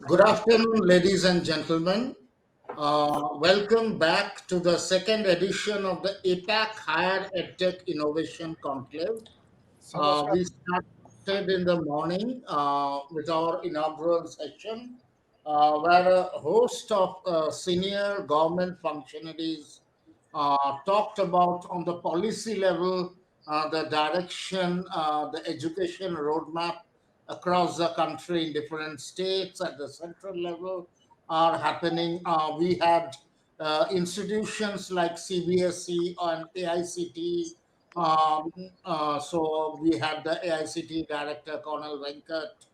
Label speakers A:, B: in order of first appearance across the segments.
A: Good afternoon, ladies and gentlemen. Welcome back to the second edition of the APAC Higher EdTech Innovation Conclave. We started in the morning with our inaugural session, where a host of senior government functionaries talked about, on the policy level, the direction, the education roadmap across the country in different states at the central level are happening. We had institutions like CBSE and AICT. So we had the AICT director, Colonel Venkat,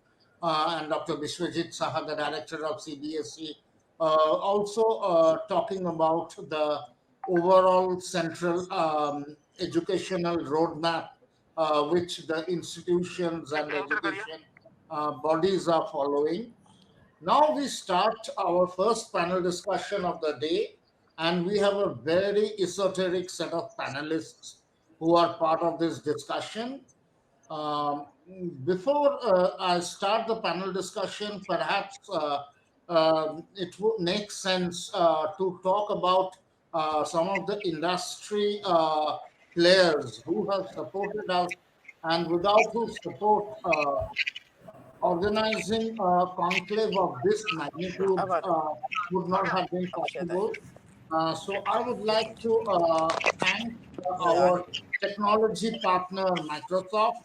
A: and Dr. Biswajit Saha, the director of CBSE, also talking about the overall central educational roadmap which the institutions and education bodies are following. Now we start our first panel discussion of the day, and we have a very esoteric set of panelists who are part of this discussion. Um, Before I start the panel discussion, perhaps it would make sense to talk about some of the industry players who have supported us, and without whose support, organizing a conclave of this magnitude would not have been possible. So I would like to thank our technology partner Microsoft,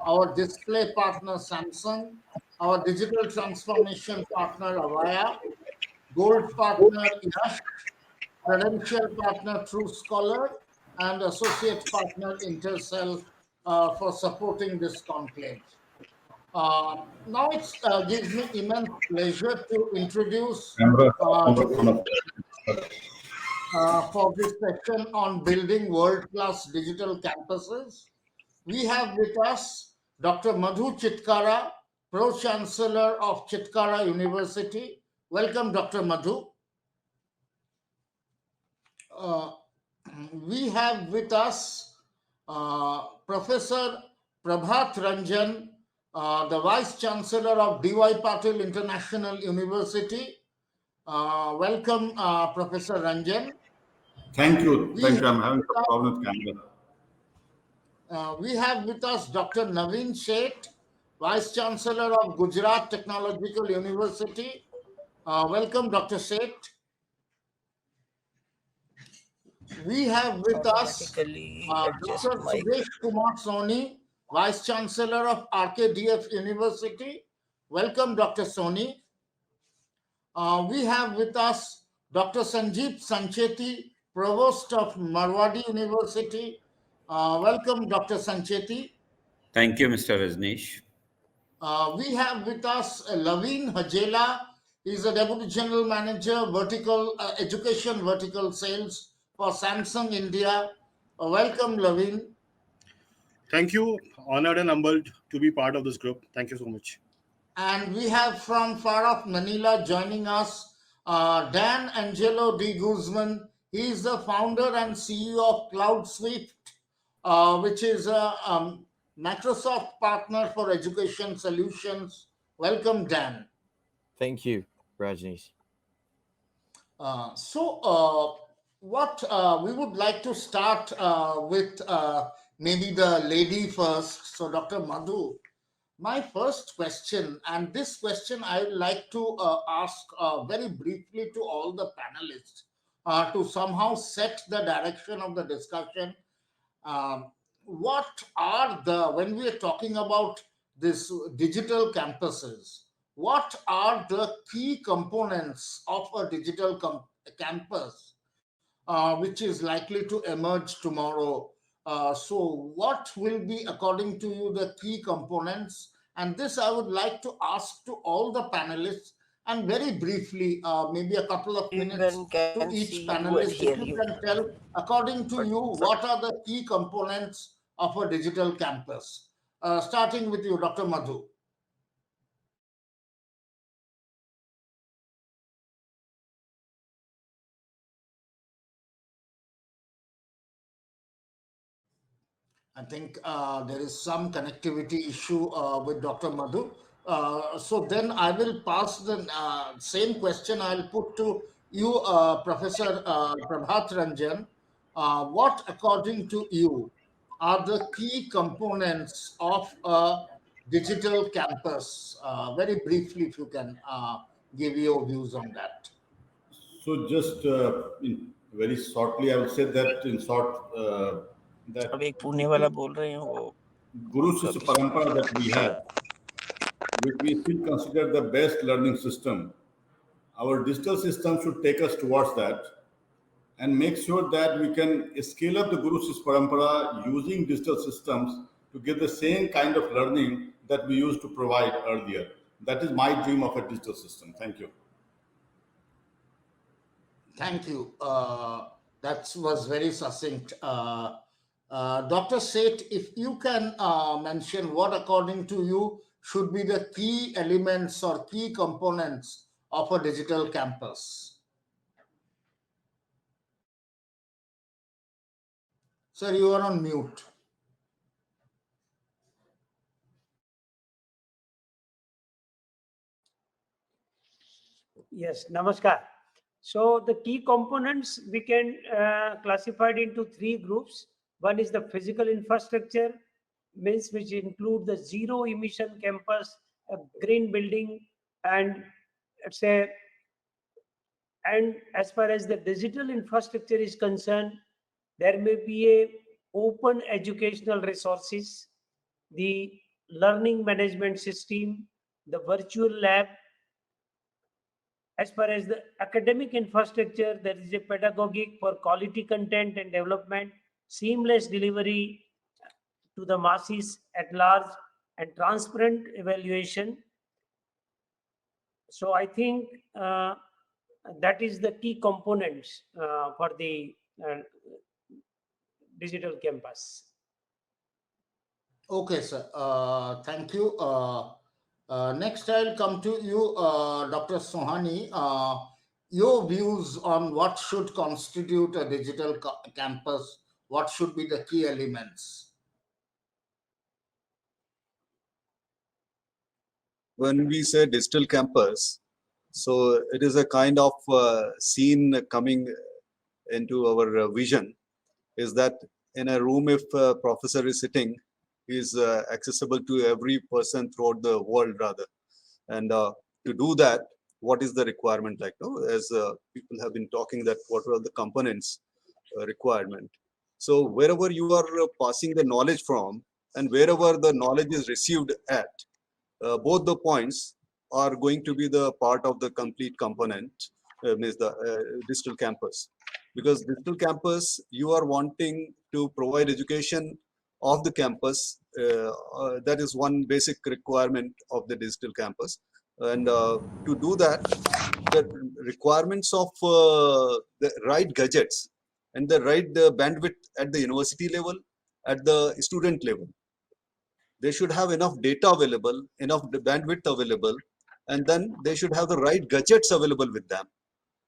A: our display partner Samsung, our digital transformation partner Avaya, gold partner Yash, credential partner True Scholar, and associate partner Intercell for supporting this conclave. Now it gives me immense pleasure to introduce
B: Camera
A: today for this session on building world-class digital campuses. We have with us Dr. Madhu Chitkara, Pro-Chancellor of Chitkara University. Welcome, Dr. Madhu. Uh, we have with us Professor Prabhat Ranjan, the Vice Chancellor of D.Y. Patil International University. Welcome, Professor Ranjan.
B: Thank you.
A: We
B: Thank you.
A: have,
B: I'm having some problem with camera.
A: we have with us Dr. Naveen Sheth, Vice Chancellor of Gujarat Technological University. Welcome, Dr. Sheth. We have with us Dr. Sudesh Kumar Soni, Vice Chancellor of RKDF University. Welcome, Dr. Soni. We have with us Dr. Sanjeev Sancheti, Provost of Marwadi University. Welcome, Dr. Sancheti.
C: Thank you, Mr. Rajneesh.
A: We have with us Laveen Hajela. He's a Deputy General Manager, Vertical Education Vertical Sales for Samsung India. Welcome, Laveen.
D: Thank you. Honored and humbled to be part of this group. Thank you so much.
A: And we have from far off Manila joining us Dan Angelo D. Guzman. He is the founder and CEO of CloudSwift, which is a Microsoft partner for education solutions. Welcome, Dan.
E: Thank you, Rajneesh.
A: What we would like to start with maybe the lady first. So, Dr. Madhu, my first question, and this question I would like to ask very briefly to all the panelists to somehow set the direction of the discussion. Um, what are when we are talking about this digital campuses, what are the key components of a digital campus which is likely to emerge tomorrow? So, what will be, according to you, the key components? And this I would like to ask to all the panelists, and very briefly, maybe a couple of minutes to each panelist. If you can tell, according to you, what are the key components of a digital campus? Starting with you, Dr. Madhu. I think there is some connectivity issue with Dr. Madhu. So then I will pass the same question I'll put to you, Professor Prabhat Ranjan. What, according to you, are the key components of a digital campus? Very briefly, if you can give your views on that.
B: So just very shortly, I would say that in short,
F: अब
B: that
F: एक पुणे वाला बोल रहे हैं वो
B: Guru
F: उसका
B: Shishya
F: भी
B: Parampara that we have, which we still consider the best learning system, our digital system should take us towards that and make sure that we can scale up the Guru Shishya Parampara using digital systems to get the same kind of learning that we used to provide earlier. That is my dream of a digital system. Thank you.
A: Thank you. That was very succinct. Dr. Seth, if you can mention what, according to you, should be the key elements or key components of a digital campus. Sir, you are on mute.
G: Yes, namaskar. So the key components we can classify it into three groups. One is the physical infrastructure, means which include the zero emission campus, a green building, and let's say, and as far as the digital infrastructure is concerned, there may be a open educational resources, the learning management system, the virtual lab. As far as the academic infrastructure, there is a pedagogic for quality content and development, seamless delivery to the masses at large, and transparent evaluation. So I think that is the key components for the digital campus.
A: Okay, sir. Thank you. Next, I'll come to you, Dr. Sohani. Your views on what should constitute a digital campus, what should be the key elements?
H: When we say digital campus, so it is a kind of scene coming into our vision, is that in a room, if a professor is sitting, he is accessible to every person throughout the world rather. And to do that, what is the requirement like? No? As people have been talking that what are the components requirement. So wherever you are passing the knowledge from and wherever the knowledge is received at, both the points are going to be the part of the complete component, means the digital campus. Because digital campus, you are wanting to provide education of the campus. That is one basic requirement of the digital campus. And to do that, the requirements of the right gadgets and the right bandwidth at the university level, at the student level. They should have enough data available, enough bandwidth available, and then they should have the right gadgets available with them.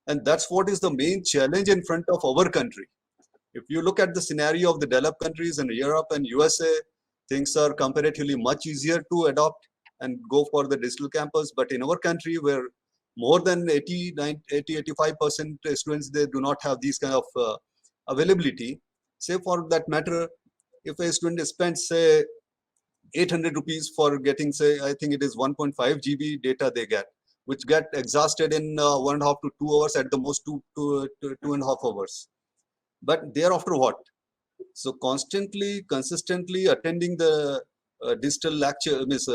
H: And that's what is the main challenge in front of our country. If you look at the scenario of the developed countries in Europe and USA, things are comparatively much easier to adopt and go for the digital campus. But in our country, where more than 85% students, they do not have these kind of availability. Say for that matter, if a student spends, say, 800 rupees for getting, say, I think it is 1.5 GB data they get, which get exhausted in 1.5 to 2 hours, at the most 2.5 hours. But thereafter what? So constantly, consistently attending the digital lecture, means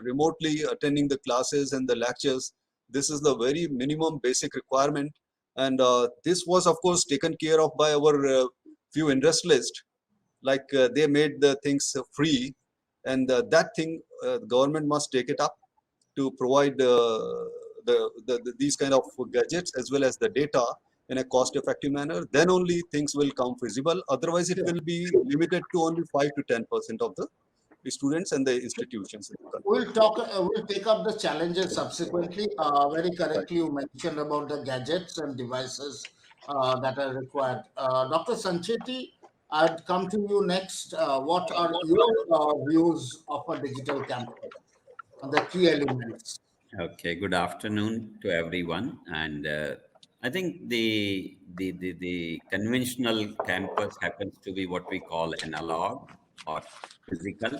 H: remotely attending the classes and the lectures. This is the very minimum basic requirement. And this was, of course, taken care of by our few industrialists. Like they made the things free, and that thing government must take it up to provide these kind of gadgets as well as the data in a cost-effective manner. Then only things will come feasible. Otherwise, it will be limited to only 5 to 10% of the students and the institutions.
A: We'll take up the challenges subsequently. Very correctly, you mentioned about the gadgets and devices that are required. Dr. Sancheti, I'd come to you next. What are your views of a digital campus? the key elements.
C: Okay, good afternoon to everyone. And I think the conventional campus happens to be what we call analog or physical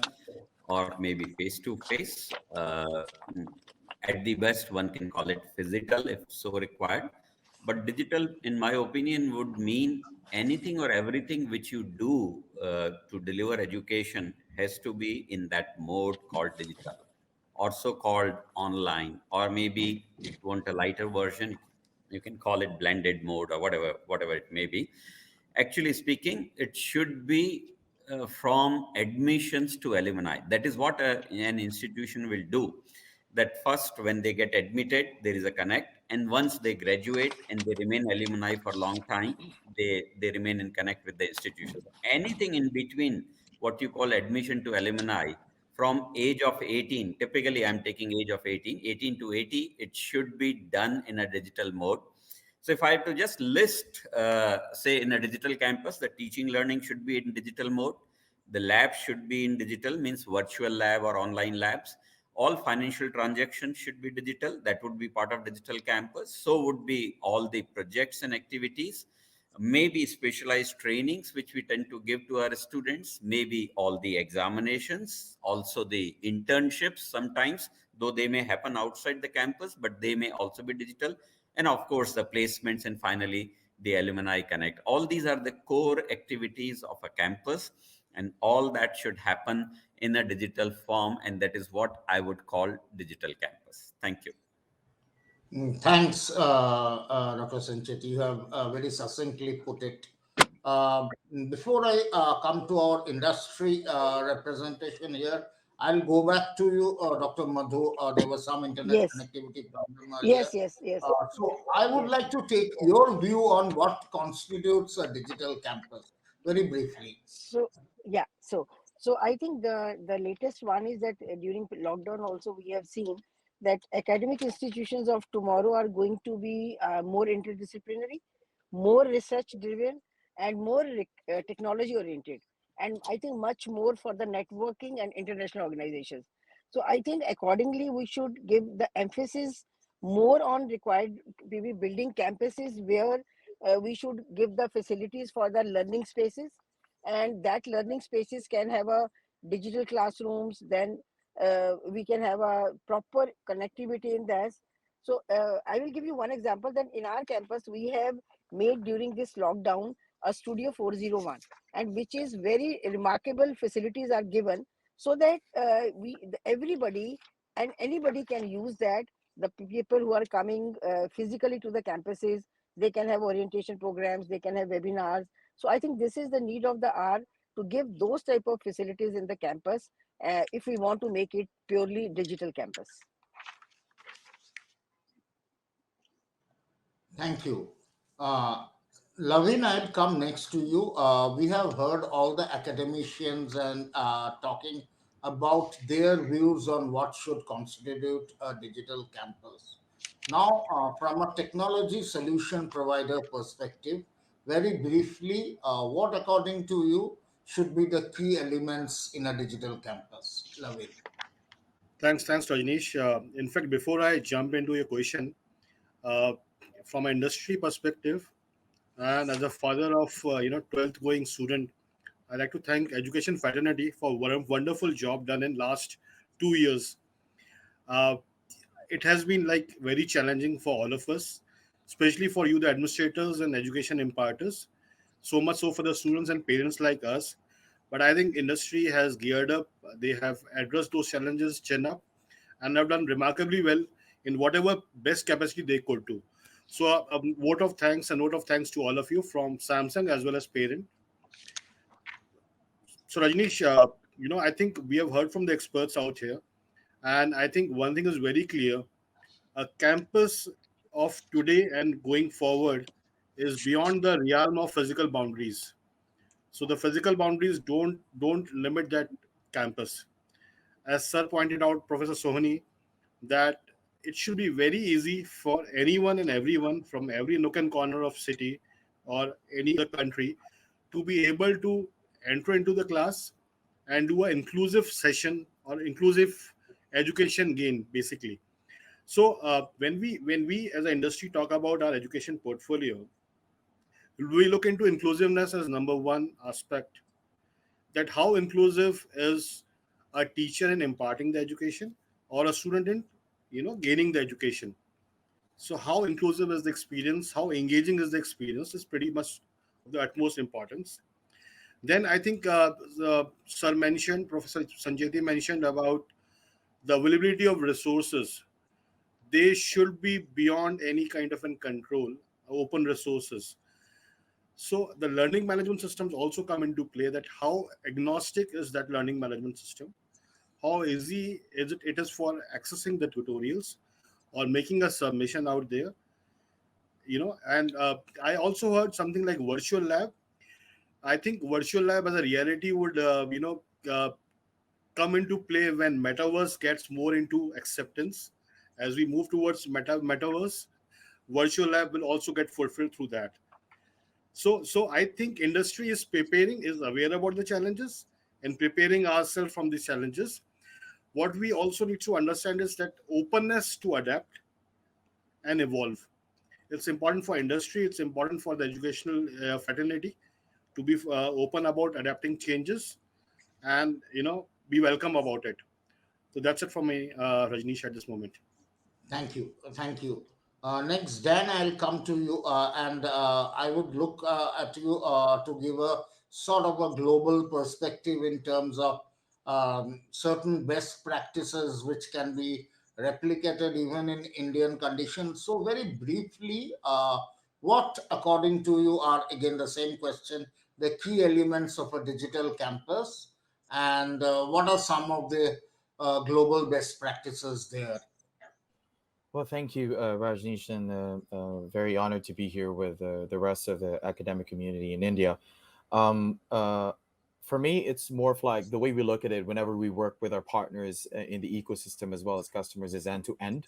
C: or maybe face to face. At the best, one can call it physical if so required. But digital, in my opinion, would mean anything or everything which you do to deliver education has to be in that mode called digital, also called online, or maybe if you want a lighter version, you can call it blended mode or whatever it may be. Actually speaking, it should be from admissions to alumni. That is what an institution will do. That first, when they get admitted, there is a connect, and once they graduate and they remain alumni for a long time, they remain in connect with the institution. Anything in between, what you call admission to alumni, from age of 18, typically I'm taking age of 18 to 80, it should be done in a digital mode. So if I have to just list, say in a digital campus, the teaching learning should be in digital mode. The lab should be in digital, means virtual lab or online labs. All financial transactions should be digital. That would be part of digital campus. So would be all the projects and activities, maybe specialized trainings, which we tend to give to our students, maybe all the examinations, also the internships sometimes, though they may happen outside the campus, but they may also be digital. And of course, the placements, and finally, the alumni connect. All these are the core activities of a campus, and all that should happen in a digital form. And that is what I would call digital campus. Thank you.
A: Thanks, Dr. Sanchit. You have very succinctly put it. Before I come to our industry representation here, I'll go back to you, Dr. Madhu. There was some internet
F: Yes,
A: connectivity problem earlier.
F: yes.
A: So I would
F: Yes.
A: like to take your view on what constitutes a digital campus, very briefly.
F: So yeah, so I think the latest one is that during lockdown also we have seen that academic institutions of tomorrow are going to be more interdisciplinary, more research driven, and more technology oriented, and I think much more for the networking and international organizations. So I think accordingly we should give the emphasis more on required maybe building campuses where we should give the facilities for the learning spaces, and that learning spaces can have a digital classrooms, then we can have a proper connectivity in this. So I will give you one example that in our campus we have made during this lockdown a studio 401, and which is very remarkable facilities are given, so that everybody and anybody can use that. The people who are coming physically to the campuses, they can have orientation programs, they can have webinars. So I think this is the need of the hour, to give those type of facilities in the campus if we want to make it purely digital campus.
A: Thank you. Lavin, I'll come next to you. We have heard all the academicians and talking about their views on what should constitute a digital campus. Now, from a technology solution provider perspective, very briefly, what according to you should be the key elements in a digital campus? Lavin.
D: Thanks, Rajneesh. In fact, before I jump into your question, uh, from an industry perspective, and as a father of 12th going student, I'd like to thank education fraternity for what a wonderful job done in last 2 years. Uh, it has been like very challenging for all of us, especially for you, the administrators and education imparters. So much so for the students and parents like us. But I think industry has geared up. They have addressed those challenges chin up, and have done remarkably well in whatever best capacity they could do. So a vote of thanks, a note of thanks to all of you from Samsung as well as parent. So Rajneesh, I think we have heard from the experts out here, and I think one thing is very clear: a campus of today and going forward is beyond the realm of physical boundaries. So the physical boundaries don't limit that campus. As Sir pointed out, Professor Sohani, that it should be very easy for anyone and everyone from every nook and corner of city or any other country to be able to enter into the class and do an inclusive session or inclusive education gain basically. So when we as an industry talk about our education portfolio, we look into inclusiveness as number one aspect. That how inclusive is a teacher in imparting the education, or a student in gaining the education. So how inclusive is the experience, how engaging is the experience, is pretty much of the utmost importance. Then I think sir mentioned, Professor Sanjeti mentioned about the availability of resources. They should be beyond any kind of an control, open resources. So the learning management systems also come into play, that how agnostic is that learning management system, how easy it is for accessing the tutorials or making a submission out there. And I also heard something like virtual lab. I think virtual lab as a reality would uh, come into play when metaverse gets more into acceptance. As we move towards metaverse, virtual lab will also get fulfilled through that. So I think industry is aware about the challenges and preparing ourselves from these challenges. What we also need to understand is that openness to adapt and evolve. It's important for industry, it's important for the educational fraternity to be open about adapting changes, and be welcome about it. So that's it from me, Rajneesh, at this moment.
A: Thank you. Thank you. Next, Dan, I'll come to you, and I would look at you to give a sort of a global perspective in terms of certain best practices which can be replicated even in Indian conditions. So, very briefly, what, according to you, are again the same question, the key elements of a digital campus, and what are some of the global best practices there?
E: Well, thank you, Rajneesh, and very honored to be here with the rest of the academic community in India. Um, uh, for me, it's more of like the way we look at it whenever we work with our partners in the ecosystem as well as customers is end to end.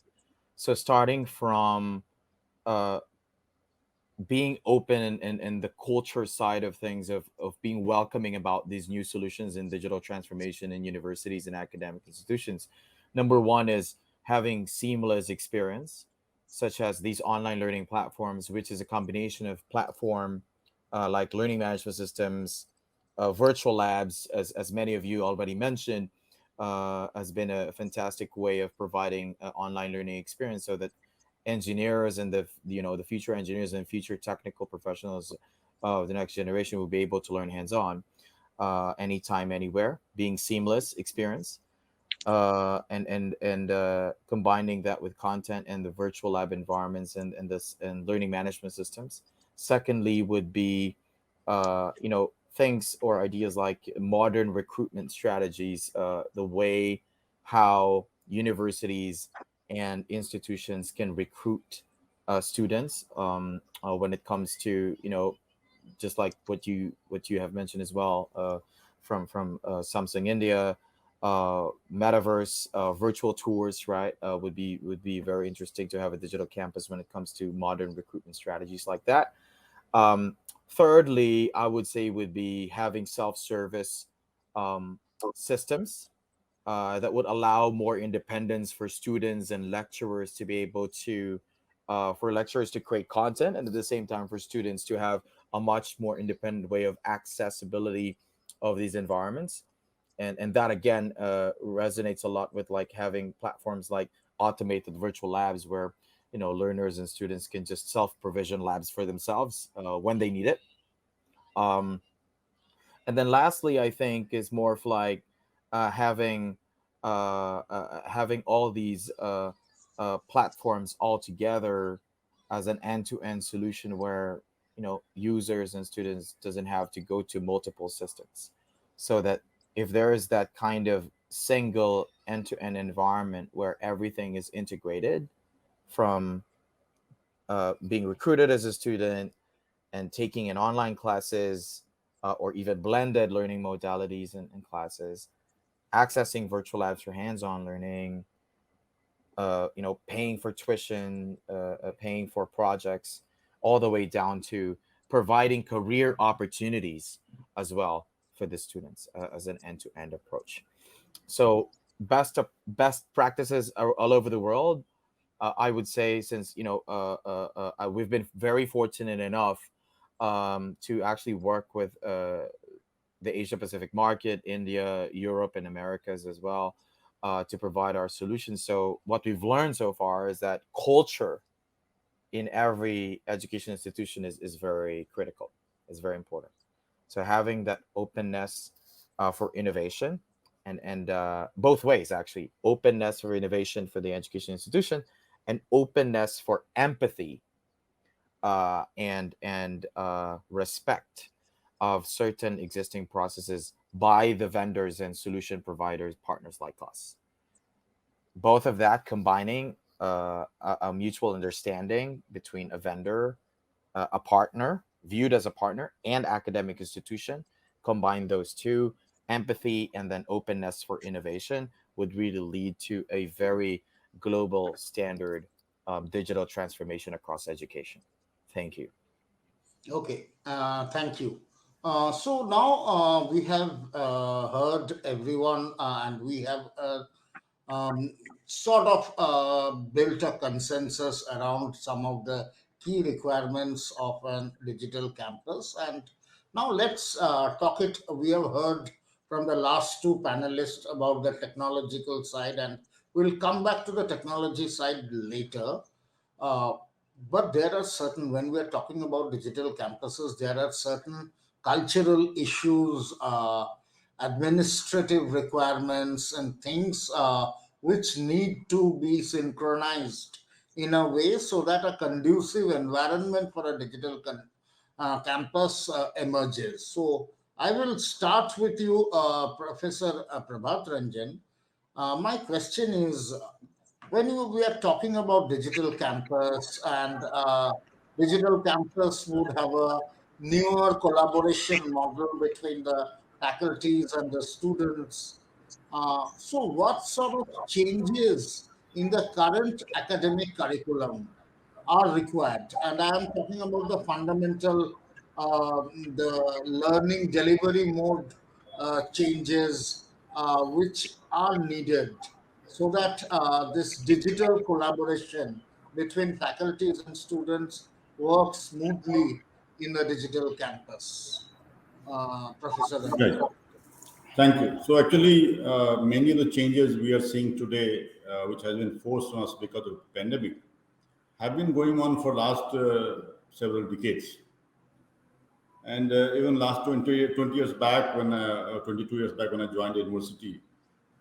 E: So starting from uh, being open and the culture side of things of being welcoming about these new solutions in digital transformation in universities and academic institutions. Number one is having seamless experience, such as these online learning platforms, which is a combination of platform like learning management systems, virtual labs, as many of you already mentioned, has been a fantastic way of providing online learning experience so that engineers and the future engineers and future technical professionals of the next generation will be able to learn hands-on anytime anywhere, being seamless experience, and combining that with content and the virtual lab environments and learning management systems. Secondly would be things or ideas like modern recruitment strategies, the way how universities and institutions can recruit students when it comes to just like what you have mentioned as well, from Samsung India, metaverse, virtual tours, right? Would be very interesting to have a digital campus when it comes to modern recruitment strategies like that. Thirdly, I would say would be having self-service um, systems that would allow more independence for students and lecturers to be able to for lecturers to create content, and at the same time for students to have a much more independent way of accessibility of these environments. And that again resonates a lot with like having platforms like automated virtual labs where learners and students can just self provision labs for themselves when they need it. um, and then lastly, I think is more of like having having all these platforms all together as an end-to-end solution where users and students doesn't have to go to multiple systems, so that if there is that kind of single end-to-end environment where everything is integrated, from being recruited as a student and taking in online classes, or even blended learning modalities in classes, accessing virtual labs for hands-on learning, paying for tuition, paying for projects, all the way down to providing career opportunities as well for the students as an end-to-end approach. So best practices all over the world. I would say, since we've been very fortunate enough to actually work with the Asia Pacific market, India, Europe, and Americas as well, to provide our solutions. So what we've learned so far is that culture in every education institution is very critical, is very important. So having that openness for innovation, and both ways, actually, openness for innovation for the education institution, and openness for empathy and respect of certain existing processes by the vendors and solution providers, partners like us. Both of that combining a mutual understanding between a vendor, a partner, viewed as a partner, and academic institution, combine those two, empathy and then openness for innovation, would really lead to a very global standard digital transformation across education. Thank you.
A: Okay, thank you. So now we have heard everyone, and we have um, sort of built a consensus around some of the key requirements of a digital campus. And now let's talk it. We have heard from the last two panelists about the technological side, and we'll come back to the technology side later. Uh, but there are certain, when we are talking about digital campuses, there are certain cultural issues, administrative requirements, and things which need to be synchronized in a way so that a conducive environment for a digital campus emerges. So I will start with you, Professor Prabhat Ranjan. My question is, we are talking about digital campus, and digital campus would have a newer collaboration model between the faculties and the students. So what sort of changes in the current academic curriculum are required? And I am talking about the fundamental, the learning delivery mode changes which are needed so that this digital collaboration between faculties and students works smoothly in the digital campus. Professor
B: Right.
A: Ranjan.
B: Thank you. So actually, many of the changes we are seeing today, which has been forced on us because of the pandemic, have been going on for last several decades. And even last 20 years back, 22 years back when I joined the university,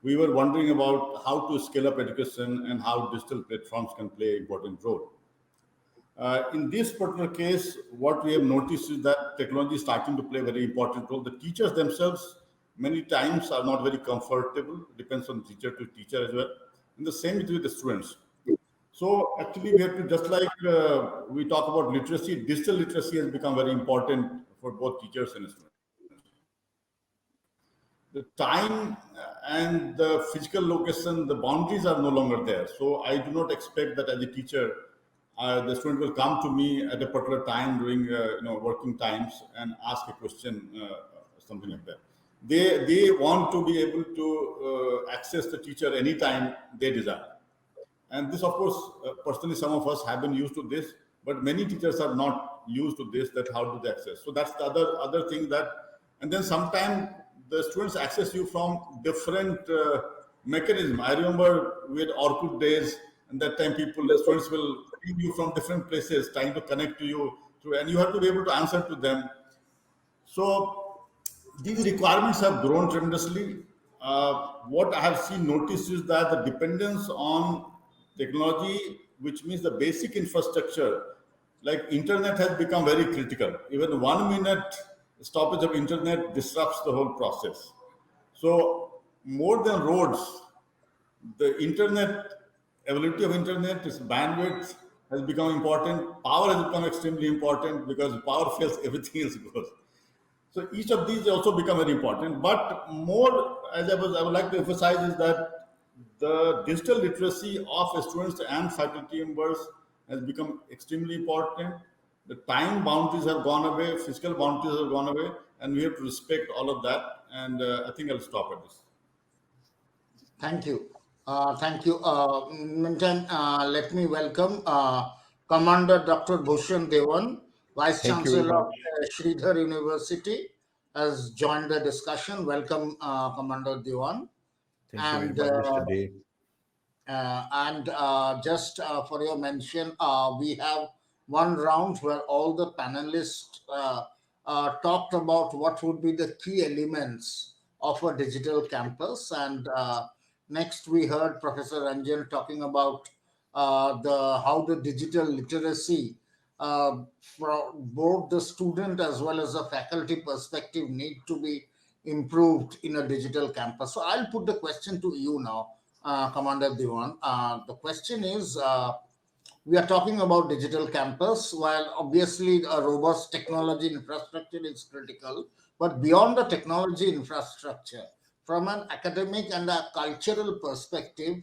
B: we were wondering about how to scale up education and how digital platforms can play an important role. In this particular case, what we have noticed is that technology is starting to play a very important role. The teachers themselves many times are not very comfortable. Depends on teacher to teacher as well. And the same with the students. So actually, we have to, just like we talk about literacy, digital literacy has become very important for both teachers and students. The time and the physical location, the boundaries are no longer there. So I do not expect that as a teacher, the student will come to me at a particular time during working times and ask a question, something like that. They want to be able to access the teacher anytime they desire. And this, of course, personally, some of us have been used to this, but many teachers are not used to this. That how do they access? So that's the other thing that, and then sometimes the students access you from different mechanism. I remember we had Orkut days, and that time the students will ping you from different places, trying to connect to you through, and you have to be able to answer to them. So these requirements have grown tremendously. What I have seen noticed is that the dependence on technology, which means the basic infrastructure, like internet, has become very critical. Even 1 minute stoppage of internet disrupts the whole process. So more than roads, the internet, availability of internet, its bandwidth has become important. Power has become extremely important because power fails, everything else goes. So each of these also become very important. But more, I would like to emphasize is that the digital literacy of students and faculty members has become extremely important. The time boundaries have gone away, physical boundaries have gone away, and we have to respect all of that. And I think I'll stop at this.
A: Thank you. Thank you. Meantime, let me welcome Commander Dr. Bhushan Devan, Vice
I: Thank you very
A: Chancellor of
I: much.
A: Sridhar University, has joined the discussion. Welcome, Commander Devan.
I: Thank you very
A: And
I: much, Mr. Day.
A: just for your mention, we have one round where all the panelists talked about what would be the key elements of a digital campus. And next, we heard Professor Ranjan talking about the how the digital literacy, for both the student as well as the faculty perspective, need to be improved in a digital campus. So I'll put the question to you now, Commander Diwan. The question is, we are talking about digital campus, while obviously a robust technology infrastructure is critical, but beyond the technology infrastructure, from an academic and a cultural perspective,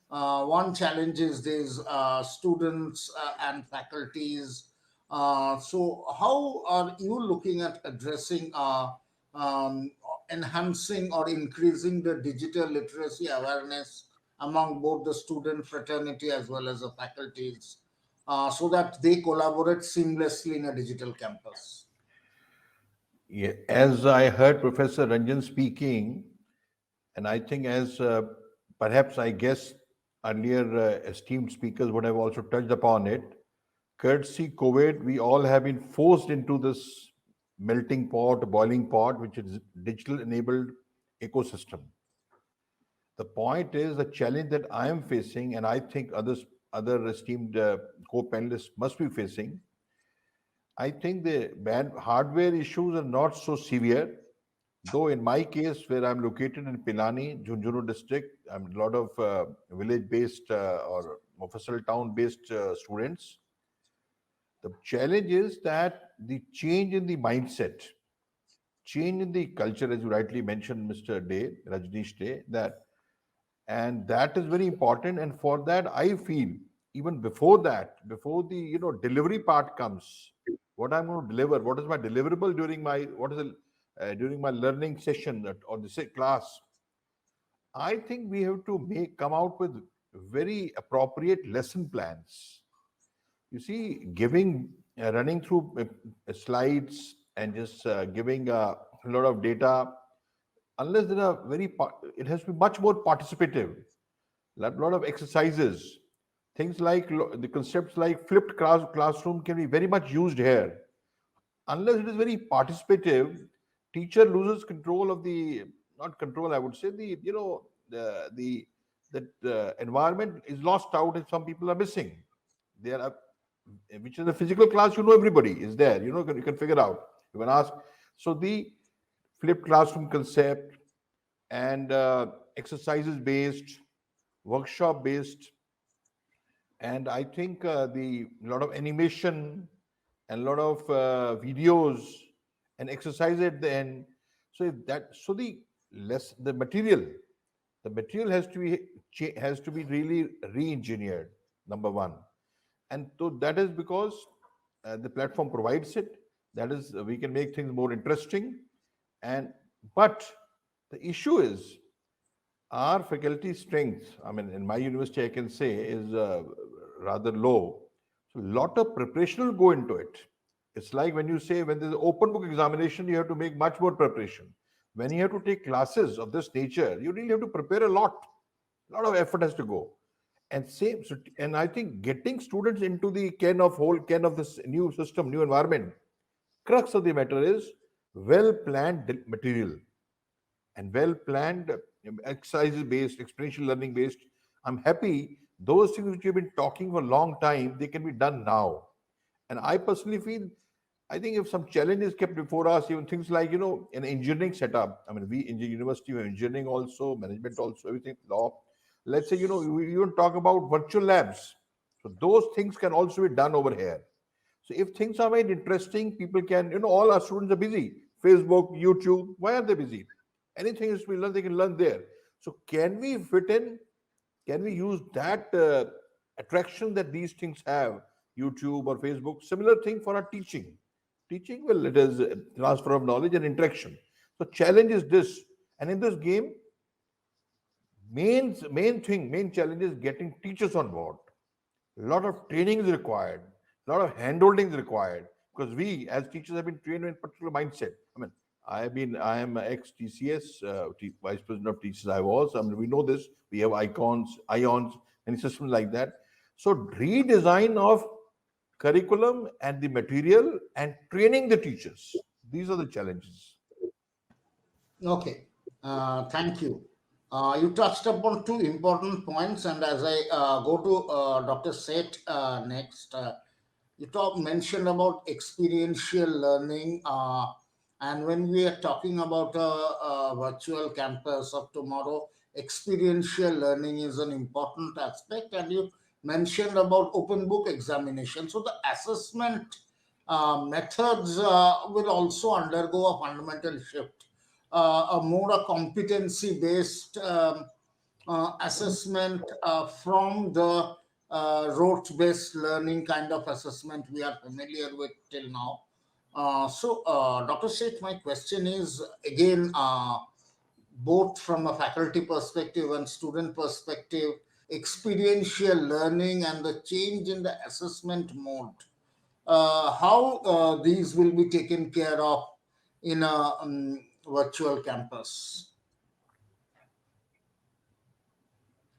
A: one challenge is these students and faculties. So, how are you looking at addressing, um, enhancing or increasing the digital literacy awareness among both the student fraternity as well as the faculties, so that they collaborate seamlessly in a digital campus?
I: Yeah, as I heard Professor Ranjan speaking, and I think as perhaps I guess earlier esteemed speakers would have also touched upon it, courtesy COVID, we all have been forced into this melting pot, boiling pot, which is digital enabled ecosystem. The point is the challenge that I am facing, and I think other esteemed co-panelists must be facing. I think the bad hardware issues are not so severe, though in my case, where I'm located in Pilani, Junjunu district, I'm a lot of village-based or Mofussil town-based students. The challenge is that the change in the mindset, change in the culture, as you rightly mentioned, Mr. Day, Rajneesh Day, and that is very important. And for that, I feel even before that, before the delivery part comes, what I'm going to deliver, what is my deliverable during my during my learning session or the class. I think we have to come out with very appropriate lesson plans. You see, giving running through slides and just giving a lot of data, unless there are it has to be much more participative. Lot of exercises, things like the concepts like flipped classroom can be very much used here. Unless it is very participative, teacher loses control of the not control. I would say the the that environment is lost out, and some people are missing. There are which is a physical class. Everybody is there. You can figure out. You can ask. So the flipped classroom concept and exercises based, workshop based, and I think the lot of animation and a lot of videos and exercise at the end. So if that so the less the material has to be really re-engineered, number one. And so that is because the platform provides it. That is, we can make things more interesting. And but the issue is our faculty strength. I mean, in my university, I can say is rather low. So, lot of preparation will go into it. It's like when you say when there's an open book examination, you have to make much more preparation. When you have to take classes of this nature, you really have to prepare a lot. A lot of effort has to go. And same, so, and I think getting students into the whole can of this new system, new environment, crux of the matter is well planned material and well planned exercises based, experiential learning based. I'm happy those things which you've been talking for a long time, they can be done now. And I personally feel, I think if some challenge is kept before us, even things like, an engineering setup. I mean, we in the university, we have engineering also, management also, everything, law. Let's say, we even talk about virtual labs. So those things can also be done over here. So if things are made interesting, people can, all our students are busy. Facebook, YouTube, why are they busy? Anything is to be learned, they can learn there. So can we fit in? Can we use that attraction that these things have, YouTube or Facebook? Similar thing for our teaching. Teaching, well, it is transfer of knowledge and interaction. So challenge is this. And in this game, main challenge is getting teachers on board. A lot of training is required, a lot of handholding is required, because we as teachers have been trained in a particular mindset. I mean, I am ex TCS, vice president of teachers. I was. I mean, we know this. We have ions, and systems like that. So redesign of curriculum and the material and training the teachers. These are the challenges.
A: Okay, thank you. You touched upon two important points, and as I go to Dr. Seth next, you mentioned about experiential learning, and when we are talking about a virtual campus of tomorrow, experiential learning is an important aspect, and you mentioned about open book examination. So the assessment methods will also undergo a fundamental shift, a more a competency based assessment from the rote based learning kind of assessment we are familiar with till now. Dr. Sheikh, my question is again, both from a faculty perspective and student perspective, experiential learning and the change in the assessment mode, how these will be taken care of in a virtual campus.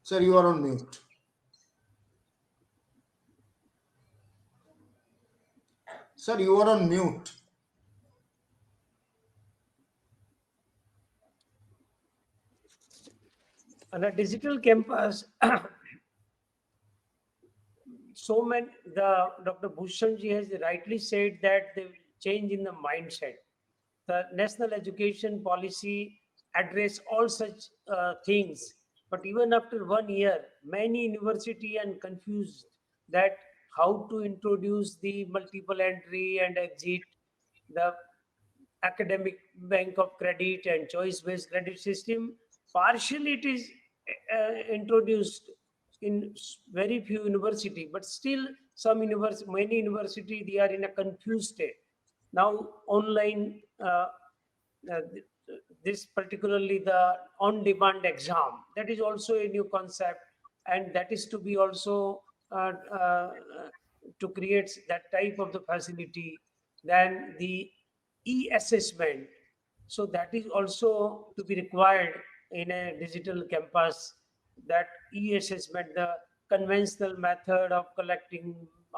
A: Sir, you are on mute. Sir, you are on mute.
G: On a digital campus, so many, the Dr. Bhushanji has rightly said that the change in the mindset. The national education policy address all such things, but even after 1 year, many university are confused that how to introduce the multiple entry and exit, the academic bank of credit and choice-based credit system. Partially, it is introduced in very few university, but still many university, they are in a confused state. Now, online, this particularly the on-demand exam, that is also a new concept, and that is to be also to create that type of the facility. Then the e-assessment, so that is also to be required in a digital campus. That e-assessment, the conventional method of collecting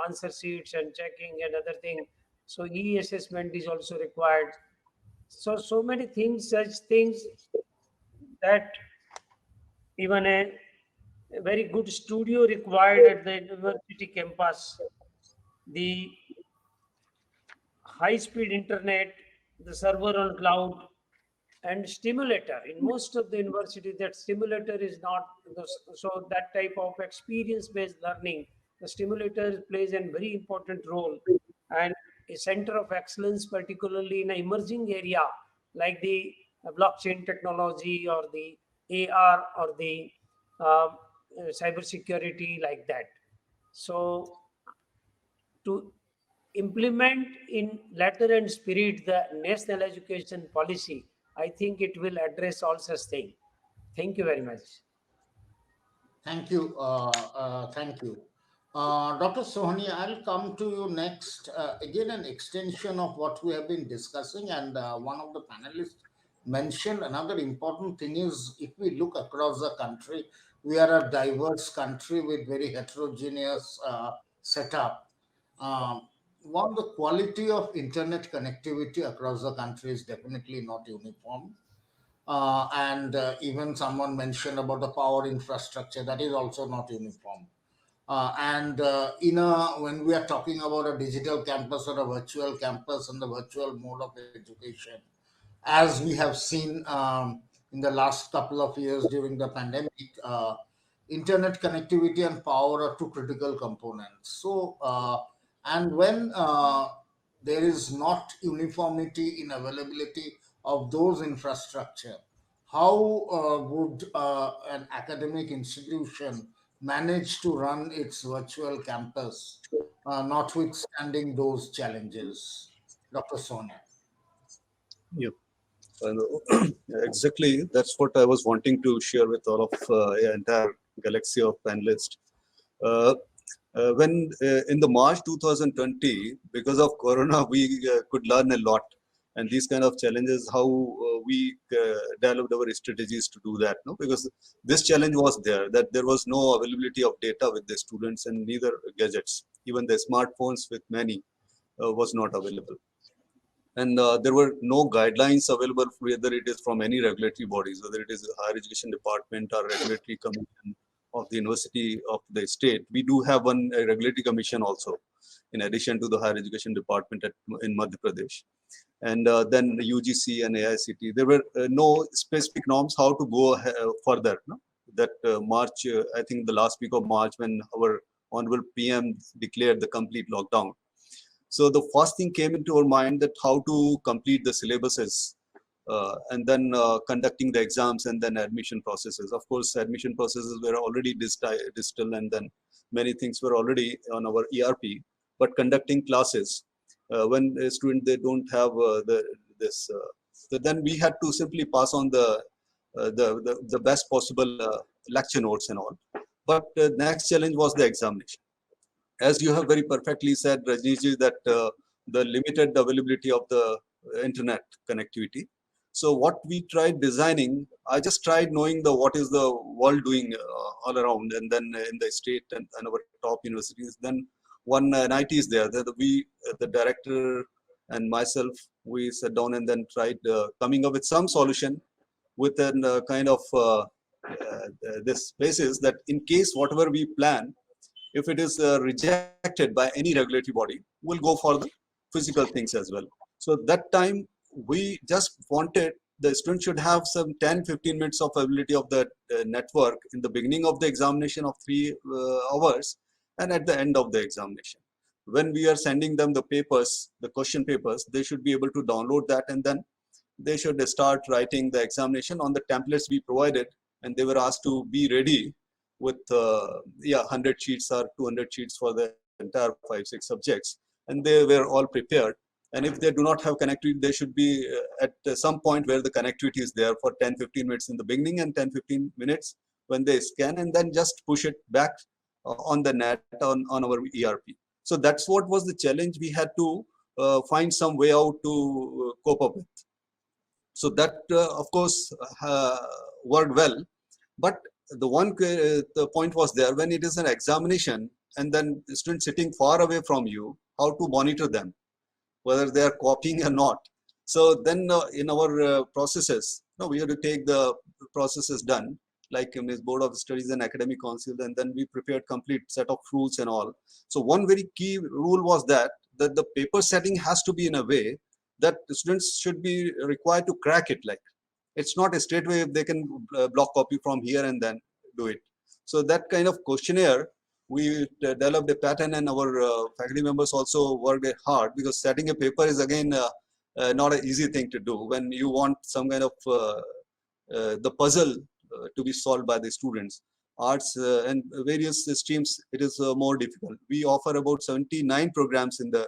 G: answer sheets and checking and other thing, so e-assessment is also required. So many things, such things, that even a very good studio required at the university campus, the high speed internet, the server on cloud, and stimulator. In most of the universities, that stimulator is not, so that type of experience based learning, the stimulator plays a very important role. And a center of excellence, particularly in an emerging area like the blockchain technology or the AR or the um, cyber security, like that. So to implement in letter and spirit the national education policy, I think it will address all such things. Thank you very much.
A: Thank you. Thank you. Dr. Sohani, I'll come to you next. Again, an extension of what we have been discussing, and one of the panelists mentioned another important thing is if we look across the country, we are a diverse country with very heterogeneous setup. One, the quality of internet connectivity across the country is definitely not uniform. And even someone mentioned about the power infrastructure, that is also not uniform. And in a when we are talking about a digital campus or a virtual campus and the virtual mode of education, as we have seen in the last couple of years during the pandemic, internet connectivity and power are two critical components. And when there is not uniformity in availability of those infrastructure, how would an academic institution manage to run its virtual campus, notwithstanding those challenges? Dr. Sonia.
H: Yep. Exactly, that's what I was wanting to share with all of entire galaxy of panelists. Uh, when in the March 2020, because of Corona, we could learn a lot, and these kind of challenges, how we developed our strategies to do that. No, because this challenge was there, that there was no availability of data with the students, and neither gadgets, even the smartphones with many was not available. And there were no guidelines available, whether it is from any regulatory bodies, whether it is the higher education department or regulatory commission of the university of the state. We do have one regulatory commission also, in addition to the higher education department in Madhya Pradesh. And then UGC and AICT. There were no specific norms how to go further. No? That March, I think the last week of March, when our Honorable PM declared the complete lockdown. So the first thing came into our mind that how to complete the syllabuses and then conducting the exams and then admission processes. Of course, admission processes were already digital, and then many things were already on our ERP. But conducting classes, when a student, they don't have so then we had to simply pass on the best possible lecture notes and all. But the next challenge was the examination. As you have very perfectly said, Rajnishji, that the limited availability of the internet connectivity. So what we tried designing, I just tried knowing what is the world doing all around, and then in the state and our top universities. Then one NIT is there. The director and myself, we sat down and then tried coming up with some solution with a kind of this basis that in case whatever we plan, if it is rejected by any regulatory body, we'll go for the physical things as well. So that time we just wanted the student should have some 10-15 minutes of availability of the network in the beginning of the examination of 3 hours and at the end of the examination. When we are sending them the papers, the question papers, they should be able to download that, and then they should start writing the examination on the templates we provided, and they were asked to be ready with 100 sheets or 200 sheets for the entire 5-6 subjects, and they were all prepared. And if they do not have connectivity, they should be at some point where the connectivity is there for 10-15 minutes in the beginning and 10-15 minutes when they scan, and then just push it back on the net on our ERP. So that's what was the challenge we had to find some way out to cope up with. So that of course worked well, but the point was there when it is an examination and then the student sitting far away from you, how to monitor them, whether they are copying or not. So then in our processes, we have to take the processes done, like Board of Studies and Academic Council, and then we prepared complete set of rules and all. So one very key rule was that the paper setting has to be in a way that the students should be required to crack it. Like, it's not a straight way if they can block copy from here and then do it. So that kind of questionnaire, we developed a pattern, and our faculty members also worked hard, because setting a paper is again not an easy thing to do when you want some kind of the puzzle to be solved by the students. Arts and various streams, it is more difficult. We offer about 79 programs in the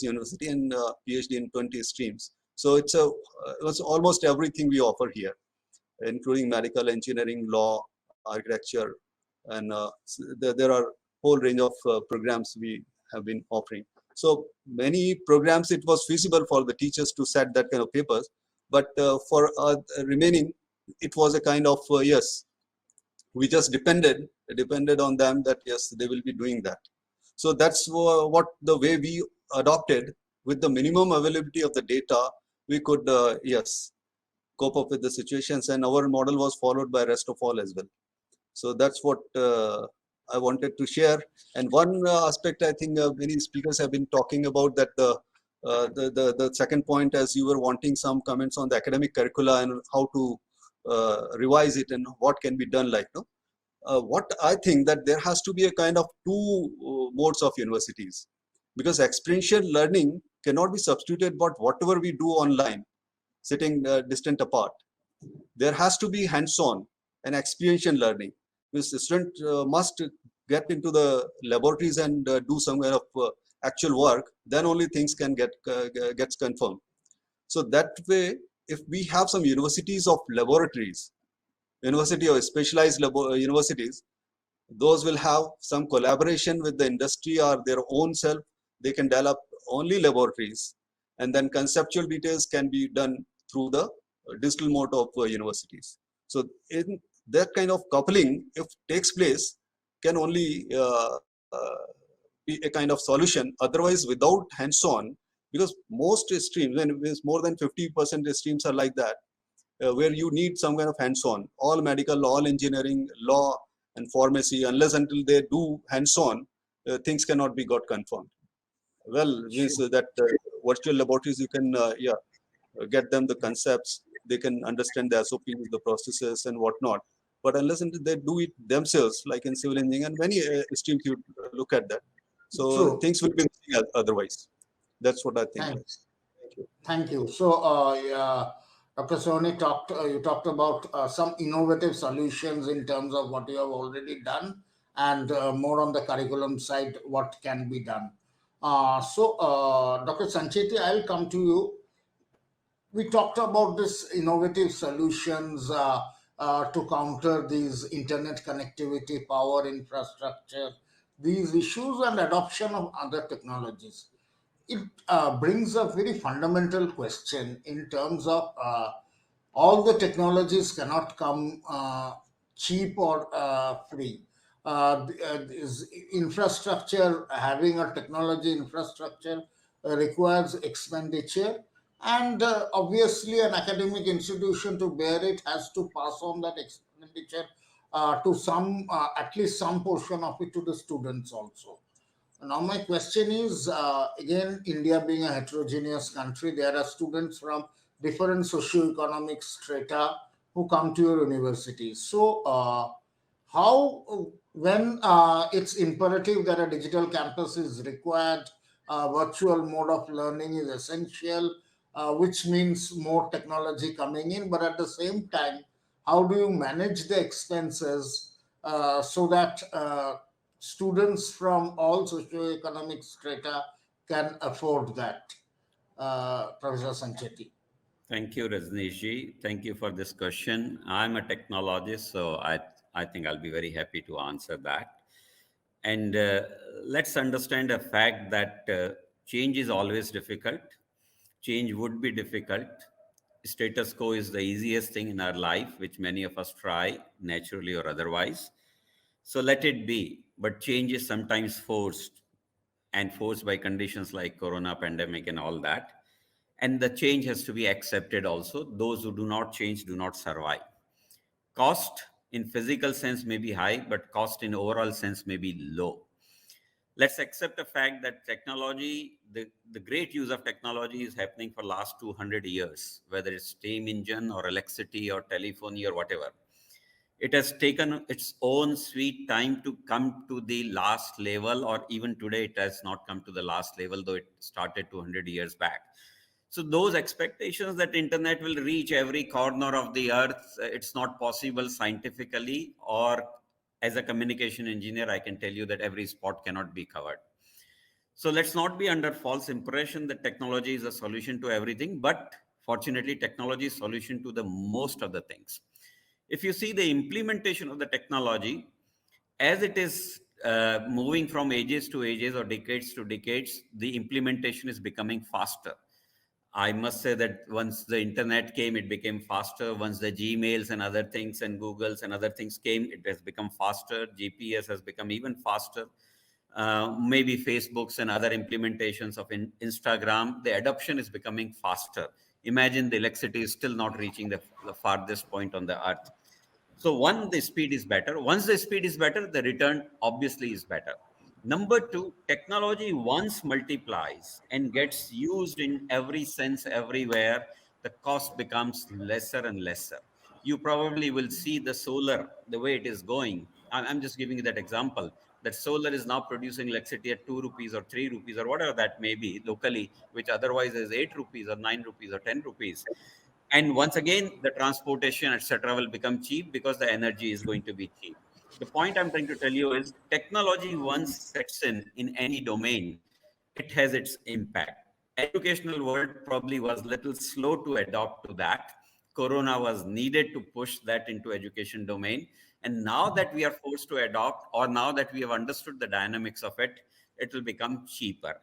H: university, and PhD in 20 streams. So it's almost everything we offer here, including medical, engineering, law, architecture, and there are whole range of programs we have been offering. So many programs, it was feasible for the teachers to set that kind of papers, but for remaining, it was a kind of yes, we just depended on them, that yes, they will be doing that. So that's what the way we adopted. With the minimum availability of the data, we could yes, cope up with the situations, and our model was followed by rest of all as well. So that's what I wanted to share. And one aspect, I think many speakers have been talking about, that the second point, as you were wanting some comments on the academic curricula and how to revise it and what can be done, like, no? What I think that there has to be a kind of two modes of universities, because experiential learning cannot be substituted, but whatever we do online, sitting distant apart, there has to be hands-on and experiential learning. Because the student must get into the laboratories and do some kind of actual work, then only things can gets confirmed. So that way, if we have some universities of laboratories, university or specialized universities, those will have some collaboration with the industry or their own self. They can develop only laboratories, and then conceptual details can be done through the digital mode of universities. So in that kind of coupling, if takes place, can only be a kind of solution. Otherwise, without hands-on, because most streams, and it's more than 50% streams are like that, where you need some kind of hands-on. All medical, all engineering, law, and pharmacy, unless until they do hands-on, things cannot be got confirmed. Well, means that virtual laboratories, you can get them the concepts, they can understand the SOPs, the processes, and whatnot. But unless until they do it themselves, like in civil engineering and many streams, you look at that. So
A: True.
H: things will be missing otherwise. That's what I think.
A: Thanks.
H: Thank you.
A: Thank you. So, Dr. Soni you talked about some innovative solutions in terms of what you have already done, and more on the curriculum side, what can be done. Dr. Sancheti, I'll come to you. We talked about this innovative solutions to counter these internet connectivity, power infrastructure, these issues, and adoption of other technologies. It brings a very fundamental question in terms of all the technologies cannot come cheap or free. This infrastructure, having a technology infrastructure, requires expenditure, and obviously, an academic institution to bear it has to pass on that expenditure to some, at least some portion of it to the students also. Now, my question is again, India being a heterogeneous country, there are students from different socio-economic strata who come to your university. So, when it's imperative that a digital campus is required, virtual mode of learning is essential, which means more technology coming in, but at the same time, how do you manage the expenses so that students from all socioeconomic strata can afford that? Professor Sanchetti.
C: Thank you, Rajneeshji. Thank you for this question. I'm a technologist, so I think I'll be very happy to answer that. And let's understand a fact that change is always difficult. Change would be difficult. Status quo is the easiest thing in our life, which many of us try, naturally or otherwise. So let it be. But change is sometimes forced, and forced by conditions like corona pandemic and all that. And the change has to be accepted also. Those who do not change do not survive. Cost in physical sense may be high, but cost in overall sense may be low. Let's accept the fact that technology, the great use of technology is happening for last 200 years, whether it's steam engine or electricity or telephony or whatever. It has taken its own sweet time to come to the last level, or even today it has not come to the last level, though it started 200 years back. So those expectations that internet will reach every corner of the earth, it's not possible scientifically, or as a communication engineer, I can tell you that every spot cannot be covered. So let's not be under false impression that technology is a solution to everything, but fortunately, technology is solution to the most of the things. If you see the implementation of the technology, as it is moving from ages to ages or decades to decades, the implementation is becoming faster. I must say that once the internet came, it became faster. Once the Gmails and other things and Googles and other things came, it has become faster. GPS has become even faster. Maybe Facebooks and other implementations of Instagram, the adoption is becoming faster. Imagine the electricity is still not reaching the farthest point on the earth. So one, the speed is better. Once the speed is better, the return obviously is better. Number two, technology once multiplies and gets used in every sense everywhere, the cost becomes lesser and lesser. You probably will see the solar, the way it is going. I'm just giving you that example, that solar is now producing electricity at 2 rupees or 3 rupees or whatever that may be locally, which otherwise is 8 rupees or 9 rupees or 10 rupees. And once again, the transportation, etc., will become cheap because the energy is going to be cheap. The point I'm trying to tell you is technology once sets in any domain, it has its impact. educational world probably was little slow to adopt to that. Corona was needed to push that into education domain. And now that we are forced to adopt, or now that we have understood the dynamics of it, it will become cheaper.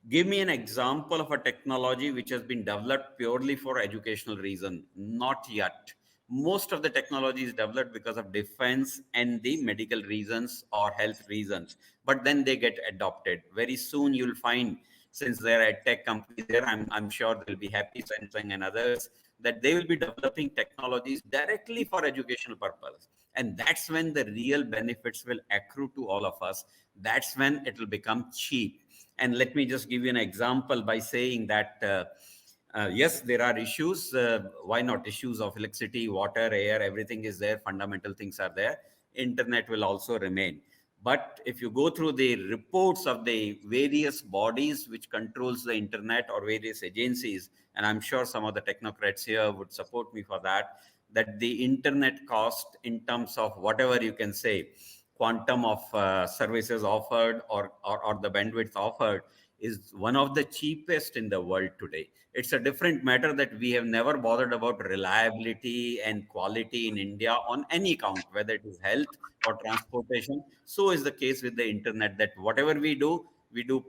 C: Give me an example of a technology which has been developed purely for educational reason. Not yet. Most of the technology is developed because of defense and the medical reasons or health reasons, but then they get adopted. Very soon you'll find, since there are tech companies there, I'm sure they'll be happy, Samsung and others, that they will be developing technologies directly for educational purpose. And that's when the real benefits will accrue to all of us. That's when it will become cheap. And let me just give you an example by saying that, yes, there are issues. Why not? Issues of electricity, water, air, everything is there. Fundamental things are there. Internet will also remain. But if you go through the reports of the various bodies which controls the internet or various agencies, and I'm sure some of the technocrats here would support me for that, that the internet cost in terms of whatever you can say, quantum of services offered, or the bandwidth offered, is one of the cheapest in the world today. It's a different matter that we have never bothered about reliability and quality in India on any count, whether it is health or transportation. So is the case with the internet, that whatever we do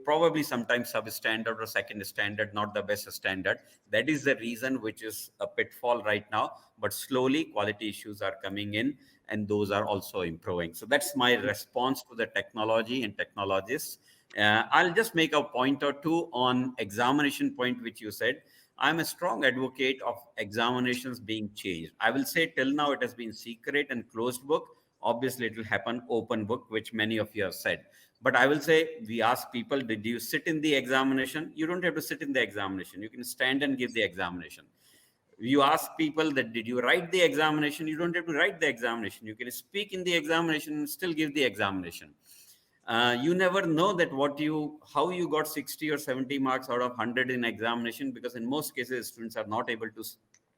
C: probably sometimes substandard or second standard, not the best standard. That is the reason which is a pitfall right now. But slowly quality issues are coming in, and those are also improving. So that's my response to the technology and technologists. I'll just make a point or two on examination point, which you said. I'm a strong advocate of examinations being changed. I will say till now it has been secret and closed book. Obviously, it will happen open book, which many of you have said. But I will say, we ask people, did you sit in the examination? You don't have to sit in the examination. You can stand and give the examination. You ask people that, did you write the examination? You don't have to write the examination. You can speak in the examination and still give the examination. You never know that how you got 60 or 70 marks out of 100 in examination, because in most cases students are not able to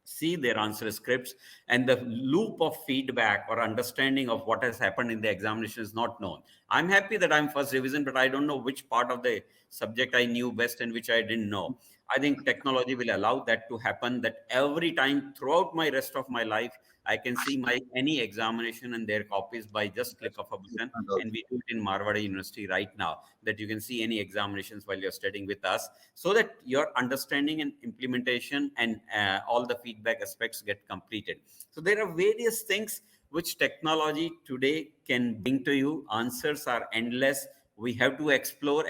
C: see their answer scripts, and the loop of feedback or understanding of what has happened in the examination is not known. I'm happy that I'm first revision, but I don't know which part of the subject I knew best and which I didn't know. I think technology will allow that to happen, that every time throughout my rest of my life, I can see my any examination and their copies by just click of a button. And we do it in Marwada University right now, that you can see any examinations while you're studying with us, so that your understanding and implementation and all the feedback aspects get completed. So there are various things which technology today can bring to you. Answers are endless. We have to explore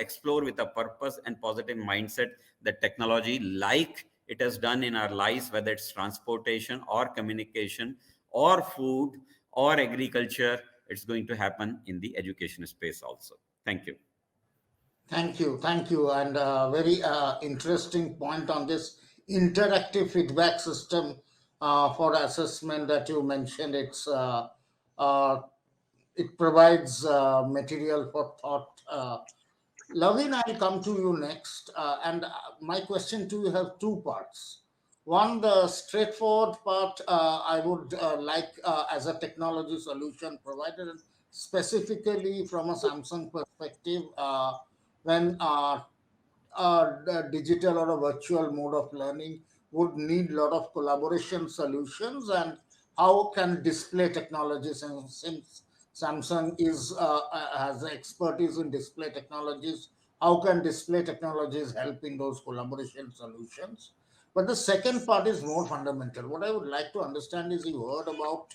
C: with a purpose and positive mindset, that technology, like it has done in our lives, whether it's transportation or communication or food or agriculture, it's going to happen in the education space also. Thank you.
A: Thank you, and very interesting point on this interactive feedback system for assessment that you mentioned. Uh, it provides material for thought. Lavin, I'll come to you next, and my question to you have two parts. One, the straightforward part, I would like as a technology solution provider, and specifically from a Samsung perspective, when a digital or a virtual mode of learning would need a lot of collaboration solutions, and how can display technologies, and since Samsung has expertise in display technologies, how can display technologies help in those collaboration solutions? But the second part is more fundamental. What I would like to understand is, you heard about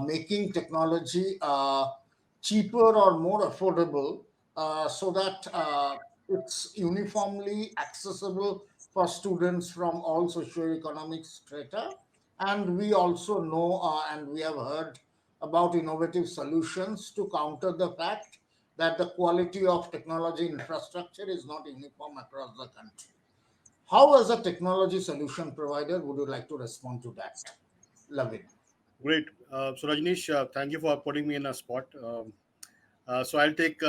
A: making technology cheaper or more affordable, so that it's uniformly accessible for students from all socioeconomic strata. And we also know, and we have heard about innovative solutions to counter the fact that the quality of technology infrastructure is not uniform across the country. How, as a technology solution provider, would you like to respond to that? Lavin.
D: Great. So Rajneesh, thank you for putting me in a spot. So I'll take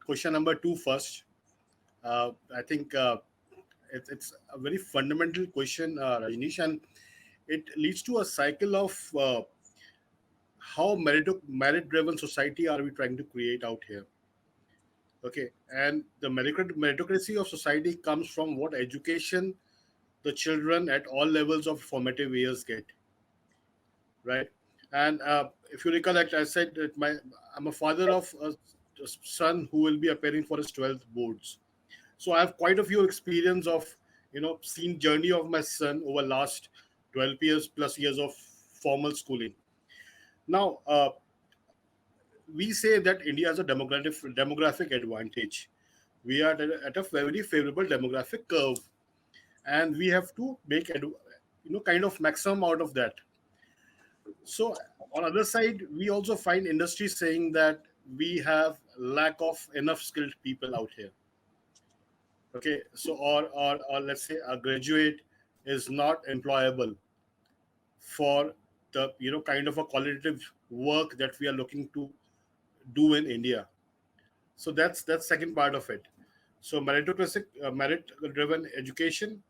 D: question number two first. I think it's a very fundamental question, Rajneesh, and it leads to a cycle of how merit-driven society are we trying to create out here. Okay, and the meritocracy of society comes from what education the children at all levels of formative years get, right? And if you recollect, I said that I'm a father of a son who will be appearing for his 12th boards. So I have quite a few experience of, seen journey of my son over last 12 years plus years of formal schooling. Now, we say that India has a demographic advantage. We are at a very favorable demographic curve, and we have to make kind of maximum out of that. So on other side, we also find industry saying that we have lack of enough skilled people out here. Okay, so or let's say a graduate is not employable for the kind of a qualitative work that we are looking to do in India. So that's second part of it. So merit driven education,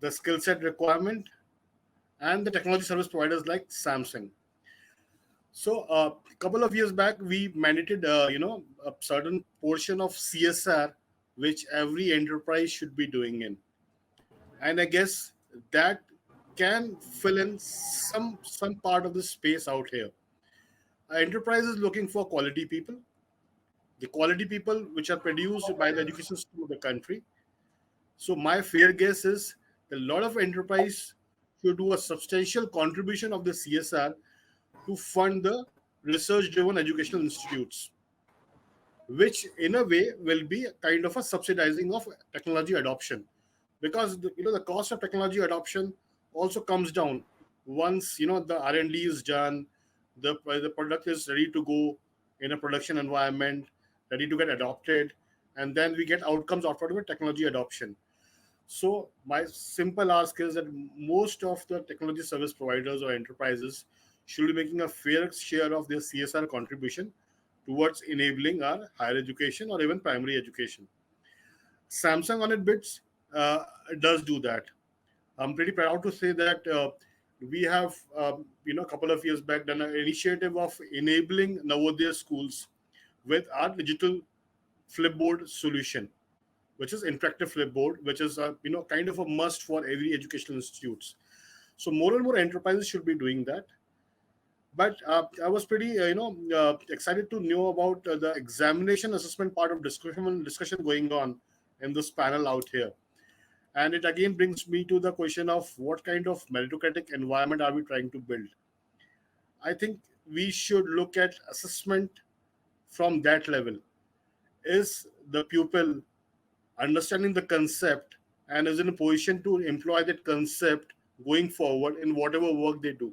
D: the skill set requirement, and the technology service providers like Samsung. So a couple of years back, we mandated a certain portion of CSR which every enterprise should be doing in, and I guess that can fill in some part of the space out here. Enterprise is looking for quality people, the quality people which are produced by the education system of the country. So my fair guess is a lot of enterprise should do a substantial contribution of the CSR to fund the research-driven educational institutes, which in a way will be kind of a subsidizing of technology adoption, because the cost of technology adoption also comes down once the R&D is done, the product is ready to go in a production environment, ready to get adopted, and then we get outcomes out of it, technology adoption. So my simple ask is that most of the technology service providers or enterprises should be making a fair share of their CSR contribution towards enabling our higher education or even primary education. Samsung on its bits does do that. I'm pretty proud to say that we have, a couple of years back, done an initiative of enabling Navodaya schools with our digital flipboard solution, which is interactive flipboard, which is kind of a must for every educational institutes. So more and more enterprises should be doing that. But I was pretty excited to know about the examination assessment part of discussion going on in this panel out here. And it again brings me to the question of what kind of meritocratic environment are we trying to build. I think we should look at assessment from that level. Is the pupil understanding the concept and is in a position to employ that concept going forward in whatever work they do?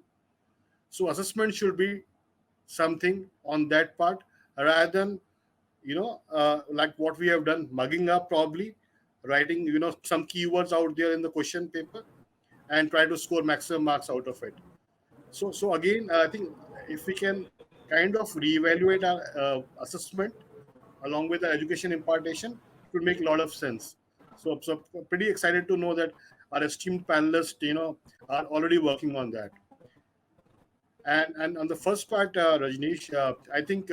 D: So assessment should be something on that part, rather than like what we have done, mugging up, probably writing some keywords out there in the question paper and try to score maximum marks out of it. So again, I think if we can kind of reevaluate our assessment along with the education impartation, it would make a lot of sense. So pretty excited to know that our esteemed panelists are already working on that. And on the first part, Rajneesh, I think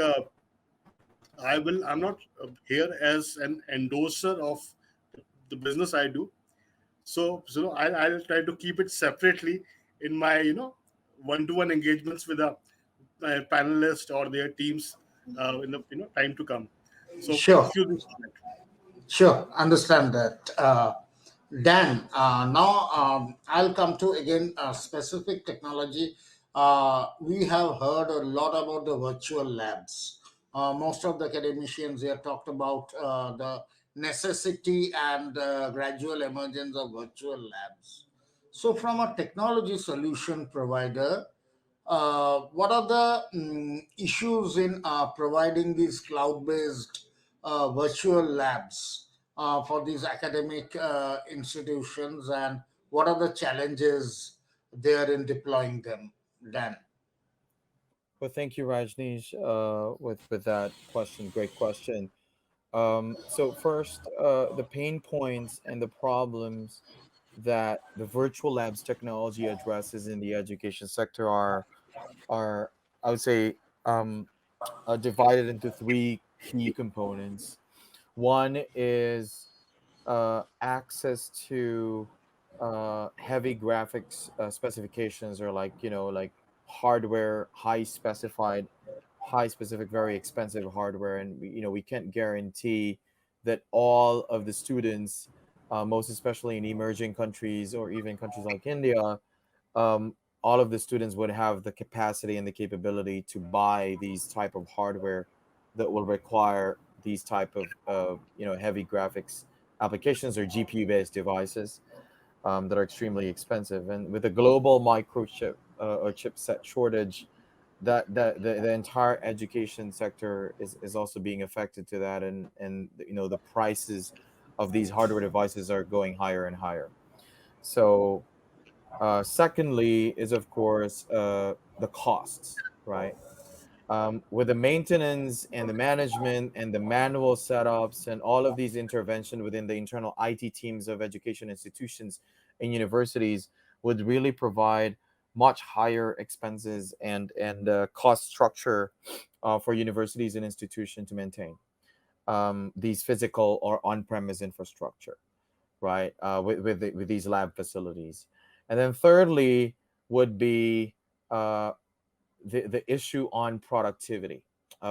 D: I'm not here as an endorser of the business I do. So I'll try to keep it separately in my one-to-one engagements with a panelist or their teams in the time to come. So
A: Sure.
D: excuse me.
A: Sure, understand that. Dan, now I'll come to again specific technology. We have heard a lot about the virtual labs. Most of the academicians here talked about the necessity and gradual emergence of virtual labs. So, from a technology solution provider, what are the issues in providing these cloud-based virtual labs for these academic institutions, and what are the challenges there in deploying them, Dan?
E: Well, thank you, Rajneesh, with that question. Great question. So first, the pain points and the problems that the virtual labs technology addresses in the education sector are I would say, divided into three key components. One is access to heavy graphics specifications, or like like hardware, high specific, very expensive hardware, and we can't guarantee that all of the students, most especially in emerging countries or even countries like India, um, all of the students would have the capacity and the capability to buy these type of hardware that will require these type of heavy graphics applications or GPU based devices that are extremely expensive. And with the global microchip or chipset shortage, the entire education sector is also being affected to that, and the prices of these hardware devices are going higher and higher. So secondly is, of course, the costs, right? With the maintenance and the management and the manual setups and all of these intervention within the internal IT teams of education institutions and universities would really provide much higher expenses and cost structure for universities and institutions to maintain these physical or on-premise infrastructure, right? With these lab facilities. And then thirdly would be the issue on productivity,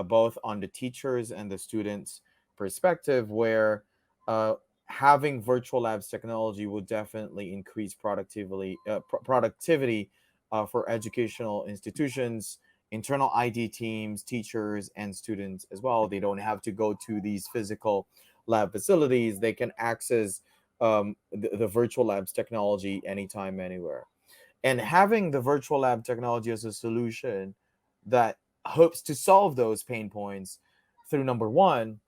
E: both on the teachers and the students' perspective, where uh, having virtual labs technology would definitely increase productivity for educational institutions, internal ID teams, teachers, and students as well. They don't have to go to these physical lab facilities. They can access the virtual labs technology anytime, anywhere. And having the virtual lab technology as a solution that hopes to solve those pain points through number one,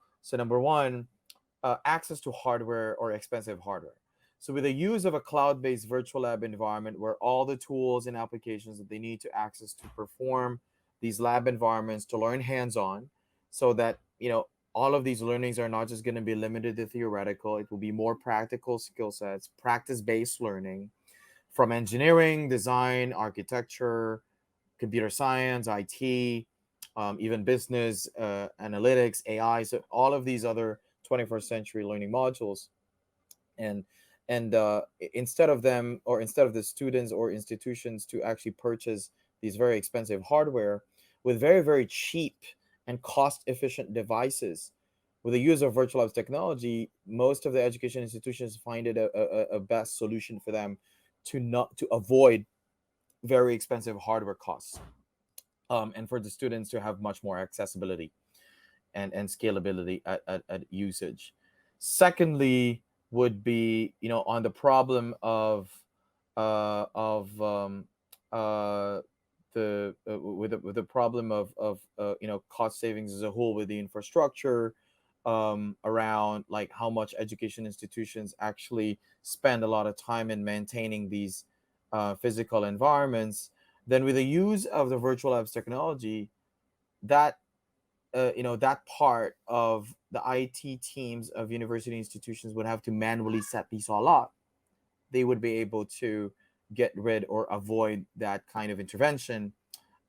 E: access to hardware or expensive hardware. So with the use of a cloud-based virtual lab environment where all the tools and applications that they need to access to perform these lab environments to learn hands-on, so that all of these learnings are not just going to be limited to theoretical. It will be more practical skill sets, practice-based learning from engineering, design, architecture, computer science, IT, even business, analytics, AI. So all of these other 21st century learning modules, and instead of the students or institutions to actually purchase these very expensive hardware, with very very cheap and cost efficient devices, with the use of virtual labs technology, most of the education institutions find it a best solution for them to avoid very expensive hardware costs, and for the students to have much more accessibility and scalability at usage. Secondly, would be on the problem of the with the problem of cost savings as a whole with the infrastructure, around like how much education institutions actually spend a lot of time in maintaining these physical environments. Then with the use of the virtual labs technology, that that part of the IT teams of university institutions would have to manually set these all up. They would be able to get rid or avoid that kind of intervention.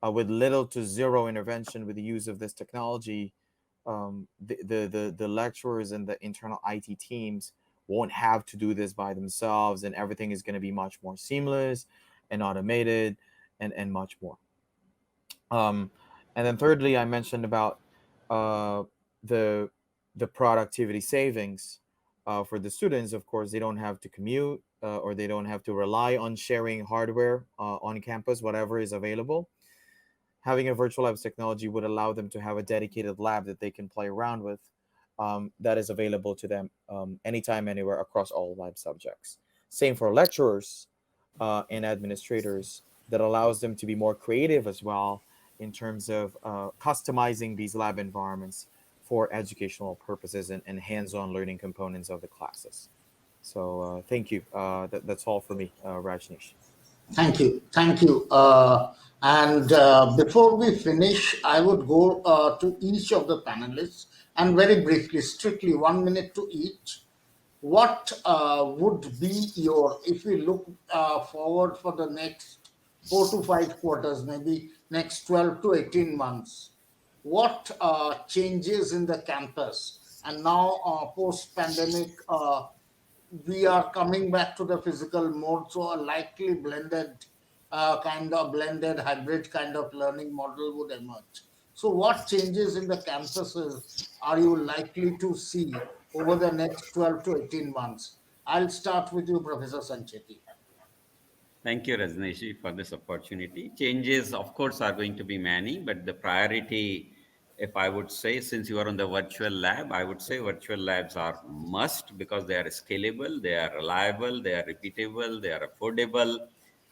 E: With little to zero intervention with the use of this technology, the lecturers and the internal IT teams won't have to do this by themselves, and everything is going to be much more seamless and automated, and much more. Um, and then thirdly, I mentioned about uh, the the productivity savings for the students. Of course, they don't have to commute, or they don't have to rely on sharing hardware on campus, whatever is available. Having a virtual labs technology would allow them to have a dedicated lab that they can play around with, that is available to them anytime, anywhere across all lab subjects. Same for lecturers and administrators, that allows them to be more creative as well in terms of customizing these lab environments for educational purposes and hands-on learning components of the classes. So thank you. That's all for me, Rajneesh.
A: Thank you. Thank you. And before we finish, I would go to each of the panelists and very briefly, strictly 1 minute to each. What would be your, if we look forward for the next 4 to 5 quarters, maybe next 12 to 18 months, what changes in the campus and now post-pandemic, we are coming back to the physical mode, so a likely blended hybrid kind of learning model would emerge. So, what changes in the campuses are you likely to see over the next 12 to 18 months? I'll start with you, Professor Sancheti.
C: Thank you, Rajneesh, for this opportunity. Changes, of course, are going to be many, but the priority, if I would say, since you are on the virtual lab, I would say virtual labs are must because they are scalable, they are reliable, they are repeatable, they are affordable,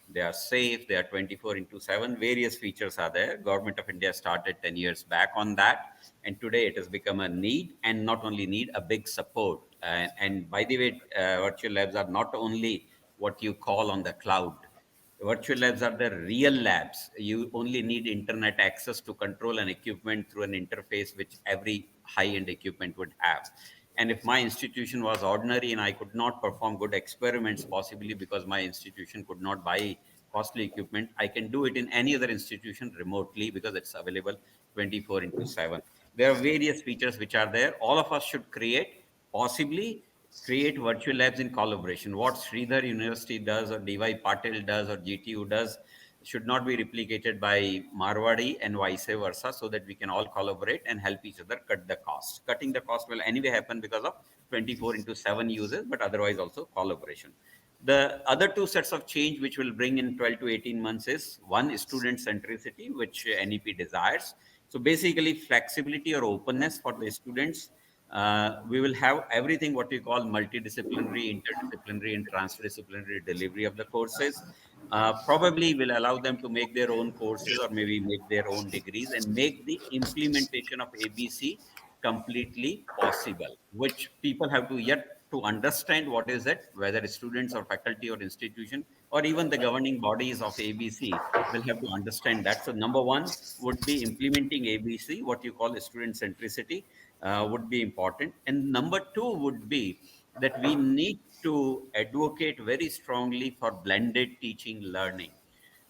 C: they are safe, they are 24 into 7. Various features are there. Government of India started 10 years back on that, and today it has become a need, and not only need, a big support. And by the way, virtual labs are not only what you call on the cloud. Virtual labs are the real labs. You only need internet access to control an equipment through an interface which every high-end equipment would have. And if my institution was ordinary and I could not perform good experiments, possibly because my institution could not buy costly equipment, I can do it in any other institution remotely because it's available 24 into 7. There are various features which are there. All of us should possibly create virtual labs in collaboration. What Sridhar University does, or DY Patil does, or GTU does, should not be replicated by Marwadi and vice versa, so that we can all collaborate and help each other cut the cost. Cutting the cost will anyway happen because of 24 into 7 uses, but otherwise also collaboration. The other two sets of change which will bring in 12 to 18 months is one, student centricity, which NEP desires. So basically, flexibility or openness for the students. We will have everything what we call multidisciplinary, interdisciplinary, and transdisciplinary delivery of the courses. Probably will allow them to make their own courses or maybe make their own degrees and make the implementation of ABC completely possible, which people have to yet to understand what is it, whether students or faculty or institution or even the governing bodies of ABC will have to understand that. So number one would be implementing ABC, what you call student centricity, would be important. And number two would be that we need to advocate very strongly for blended teaching learning.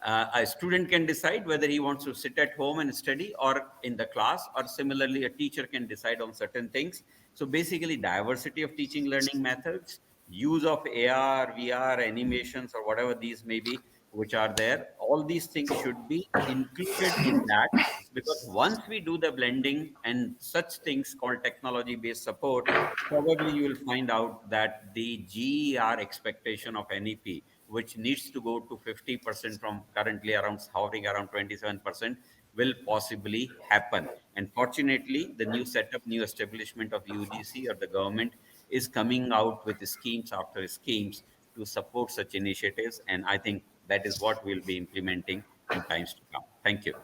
C: A student can decide whether he wants to sit at home and study or in the class, or similarly, a teacher can decide on certain things. So basically, diversity of teaching learning methods, use of AR, VR, animations, or whatever these may be, which are there, all these things should be included in that, because once we do the blending and such things called technology based support, probably you will find out that the GER expectation of NEP, which needs to go to 50% from currently around hovering around 27%, will possibly happen. And fortunately, the new setup, new establishment of UGC or the government is coming out with schemes after schemes to support such initiatives. And I think that is what we'll be implementing in times to come. Thank you.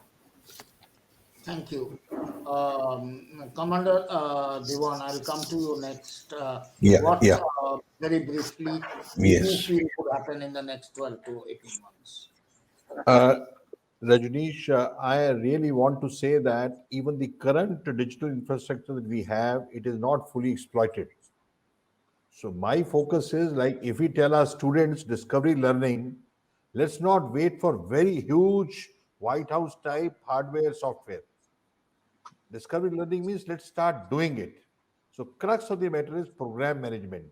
A: Thank you. Commander Diwan, I'll come to you next.
I: Yeah,
A: What,
I: yeah,
A: very briefly, do you
I: yes.
A: feel could happen in the next 12 to 18 months?
I: Uh, Rajneesh, I really want to say that even the current digital infrastructure that we have, it is not fully exploited. So my focus is like if we tell our students discovery learning, let's not wait for very huge White House type hardware software. Discovery learning means let's start doing it. So crux of the matter is program management.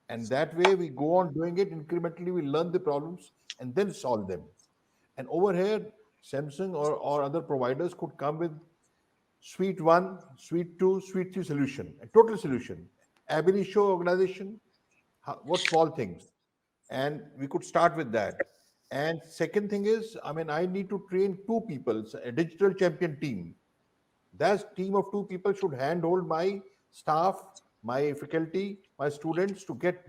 I: And that way we go on doing it incrementally, we learn the problems and then solve them. And over here, Samsung or other providers could come with suite one, suite two, suite three solution, a total solution. Ab initio organization, what small things? And we could start with that. And second thing is, I mean, I need to train two people, a digital champion team. That team of two people should handhold my staff, my faculty, my students to get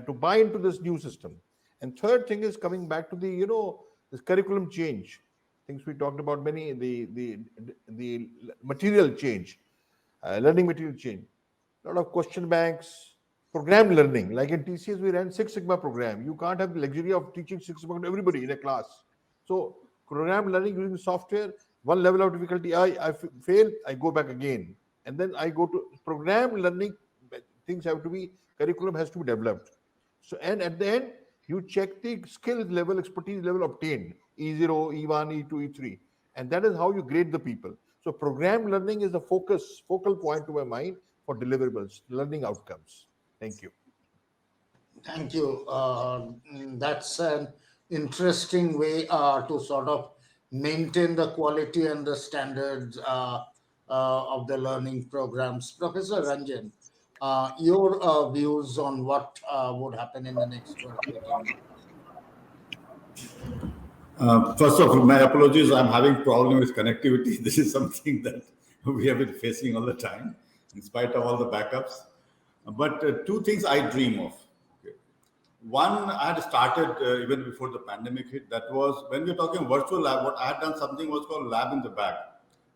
I: to buy into this new system. And third thing is coming back to the this curriculum change, things we talked about many, the material change, learning material change, a lot of question banks, program learning. Like in TCS, we ran Six Sigma program. You can't have the luxury of teaching Six Sigma to everybody in a class. So program learning using software, one level of difficulty, I fail, I go back again, and then I go to program learning. Things have to be, curriculum has to be developed. So, and at the end, you check the skill level, expertise level obtained, E0, E1, E2, E3, and that is how you grade the people. So program learning is the focal point to my mind for deliverables, learning outcomes. Thank you.
A: Thank you. That's an interesting way to sort of maintain the quality and the standards of the learning programs. Professor Ranjan, your views on what would happen in the next 12 to 18 months?
B: First of all, my apologies. I'm having problem with connectivity. This is something that we have been facing all the time, in spite of all the backups. But two things I dream of. Okay. One, I had started even before the pandemic hit. That was when we were talking virtual lab. What I had done something was called lab in the bag.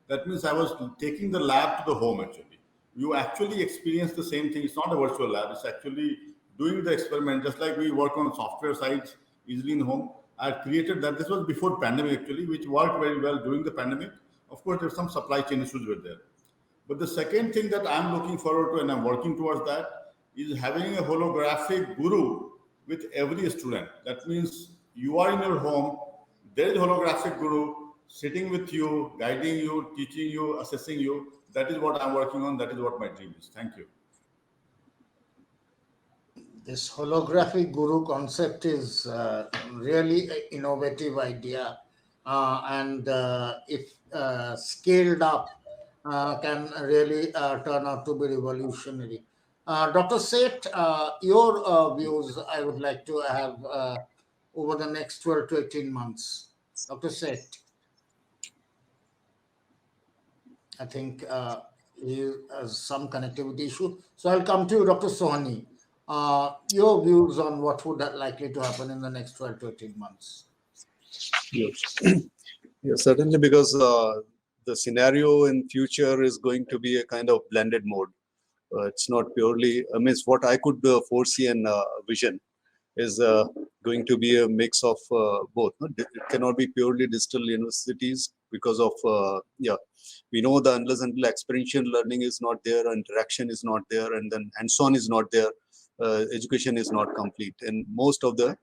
B: That means I was taking the lab to the home. Actually, you actually experience the same thing. It's not a virtual lab. It's actually doing the experiment, just like we work on software sites easily in home. I created that. This was before pandemic actually, which worked very well during the pandemic. Of course, there's some supply chain issues were there. But the second thing that I'm looking forward to and I'm working towards that is having a holographic guru with every student. That means you are in your home, there is a holographic guru sitting with you, guiding you, teaching you, assessing you. That is what I'm working on. That is what my dream is. Thank you.
A: This holographic guru concept is really an innovative idea, and if scaled up, can really turn out to be revolutionary. Dr. Seth, your views I would like to have over the next 12 to 18 months. Dr. Seth, I think he has some connectivity issue. So I'll come to you, Dr. Sohani. Your views on what would that likely to happen in the next 12 to 18 months?
H: Yes. Yeah, certainly, because the scenario in future is going to be a kind of blended mode. It's not purely, I mean, what I could foresee and vision is going to be a mix of both. No? It cannot be purely digital universities because of, we know the unless until experiential learning is not there, interaction is not there, and then hands-on is not there, education is not complete in most of the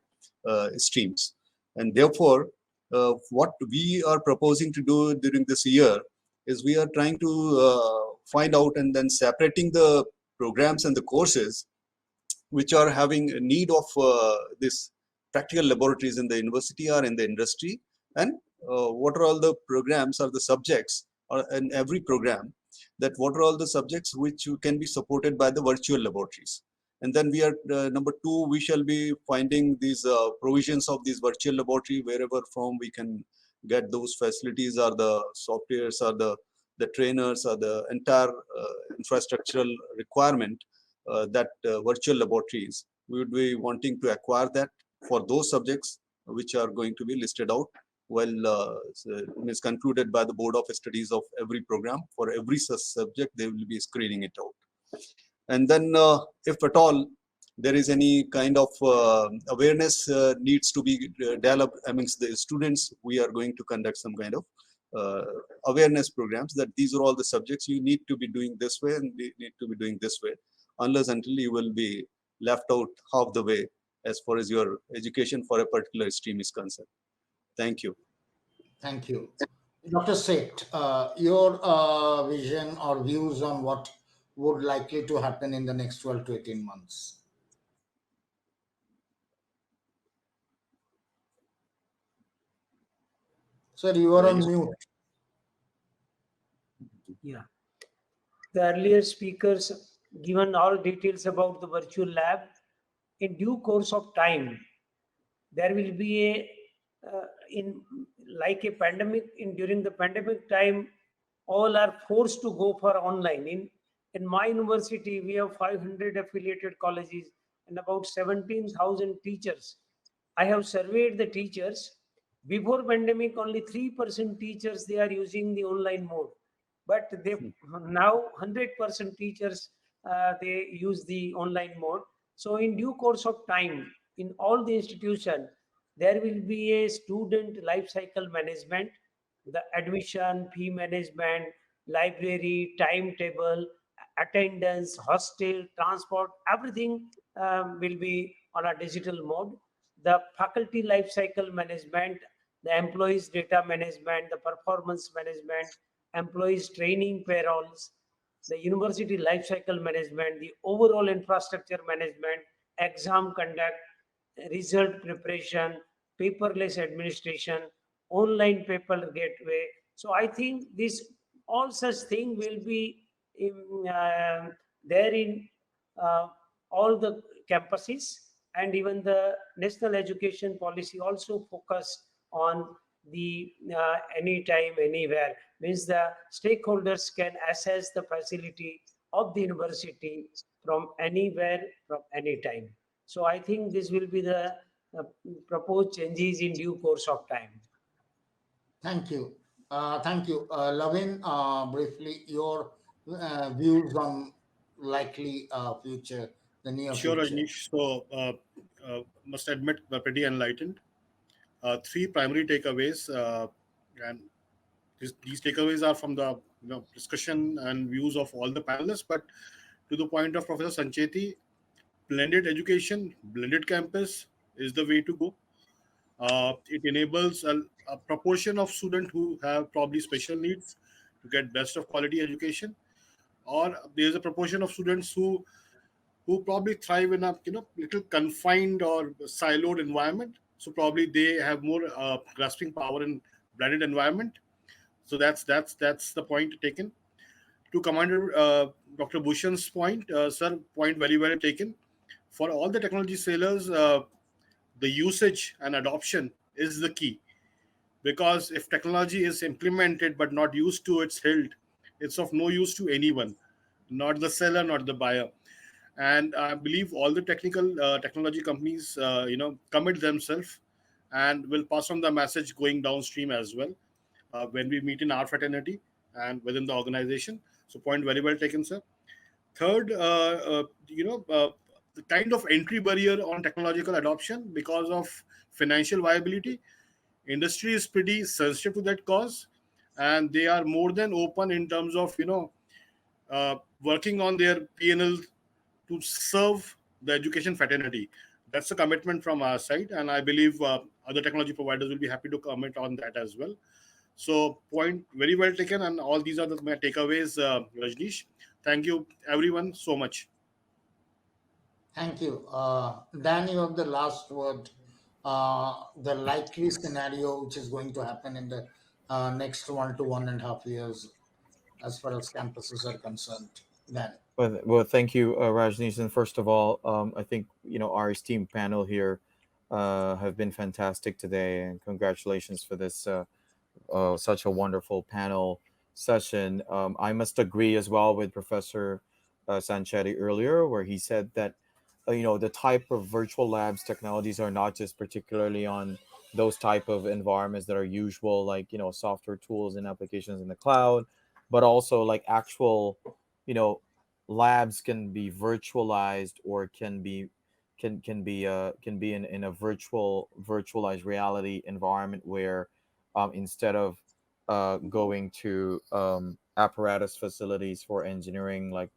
H: streams. And therefore, what we are proposing to do during this year is we are trying to find out and then separating the programs and the courses which are having a need of this practical laboratories in the university or in the industry, and what are all the programs or the subjects or in every program, that what are all the subjects which can be supported by the virtual laboratories. And then we are number two, we shall be finding these provisions of these virtual laboratory wherever from we can get those facilities or the softwares or the trainers or the entire infrastructural requirement that virtual laboratories, we would be wanting to acquire that for those subjects which are going to be listed out well is concluded by the board of studies of every program. For every such subject, they will be screening it out. And then if at all there is any kind of awareness needs to be developed amongst the students, we are going to conduct some kind of awareness programs that these are all the subjects you need to be doing this way and they need to be doing this way, unless until you will be left out half the way as far as your education for a particular stream is concerned. Thank you.
A: Thank you. Dr. Seth, your vision or views on what would likely to happen in the next 12 to 18 months? Sir, you are on mute.
G: Yeah. The earlier speakers given all details about the virtual lab. In due course of time, there will be a like a pandemic. During the pandemic time, all are forced to go for online. In my university, we have 500 affiliated colleges and about 17,000 teachers. I have surveyed the teachers. Before pandemic, only 3% teachers, they are using the online mode. But they now 100% teachers, they use the online mode. So in due course of time, in all the institution, there will be a student life cycle management, the admission, fee management, library, timetable, attendance, hostel, transport, everything will be on a digital mode. The faculty life cycle management, the employees data management, the performance management, employees training payrolls, the university life cycle management, the overall infrastructure management, exam conduct, result preparation, paperless administration, online paper gateway. So I think this all such thing will be there in uh, all the campuses, and even the national education policy also focus on the anytime anywhere, means the stakeholders can access the facility of the university from anywhere from any time. So I think this will be the uh, proposed changes in due course of time.
A: Thank you. Thank you. Lavin, briefly, your views on likely future, the near
D: Sure,
A: future.
D: Rajnish. So, must admit, we're pretty enlightened. Three primary takeaways, and these takeaways are from the discussion and views of all the panelists. But to the point of Professor Sancheti, blended education, blended campus is the way to go. It enables a proportion of students who have probably special needs to get best of quality education, or there's a proportion of students who probably thrive in a little confined or siloed environment. So probably they have more grasping power in blended environment. So that's the point taken. To Commander Dr. Bhushan's point, sir, point very well taken. For all the technology sailors, the usage and adoption is the key, because if technology is implemented but not used to its hilt, it's of no use to anyone, not the seller, not the buyer. And I believe all the technology companies commit themselves and will pass on the message going downstream as well, when we meet in our fraternity and within the organization. So point very well taken, sir. Third, the kind of entry barrier on technological adoption because of financial viability. Industry is pretty sensitive to that cause, and they are more than open in terms of working on their P&L to serve the education fraternity. That's a commitment from our side, and I believe other technology providers will be happy to comment on that as well. So, point very well taken, and all these are my takeaways, Rajneesh. Thank you, everyone, so much.
A: Thank you. Dan, you have the last word. The likely scenario which is going to happen in the next 1 to 1.5 years as far as campuses are concerned. Dan.
E: Well, thank you, Rajneesh. And first of all, I think our esteemed panel here have been fantastic today, and congratulations for this such a wonderful panel session. I must agree as well with Professor Sanchetti earlier, where he said that the type of virtual labs technologies are not just particularly on those type of environments that are usual, like software tools and applications in the cloud, but also like actual you know labs can be virtualized, or can be in a virtualized reality environment where instead of going to apparatus facilities for engineering, like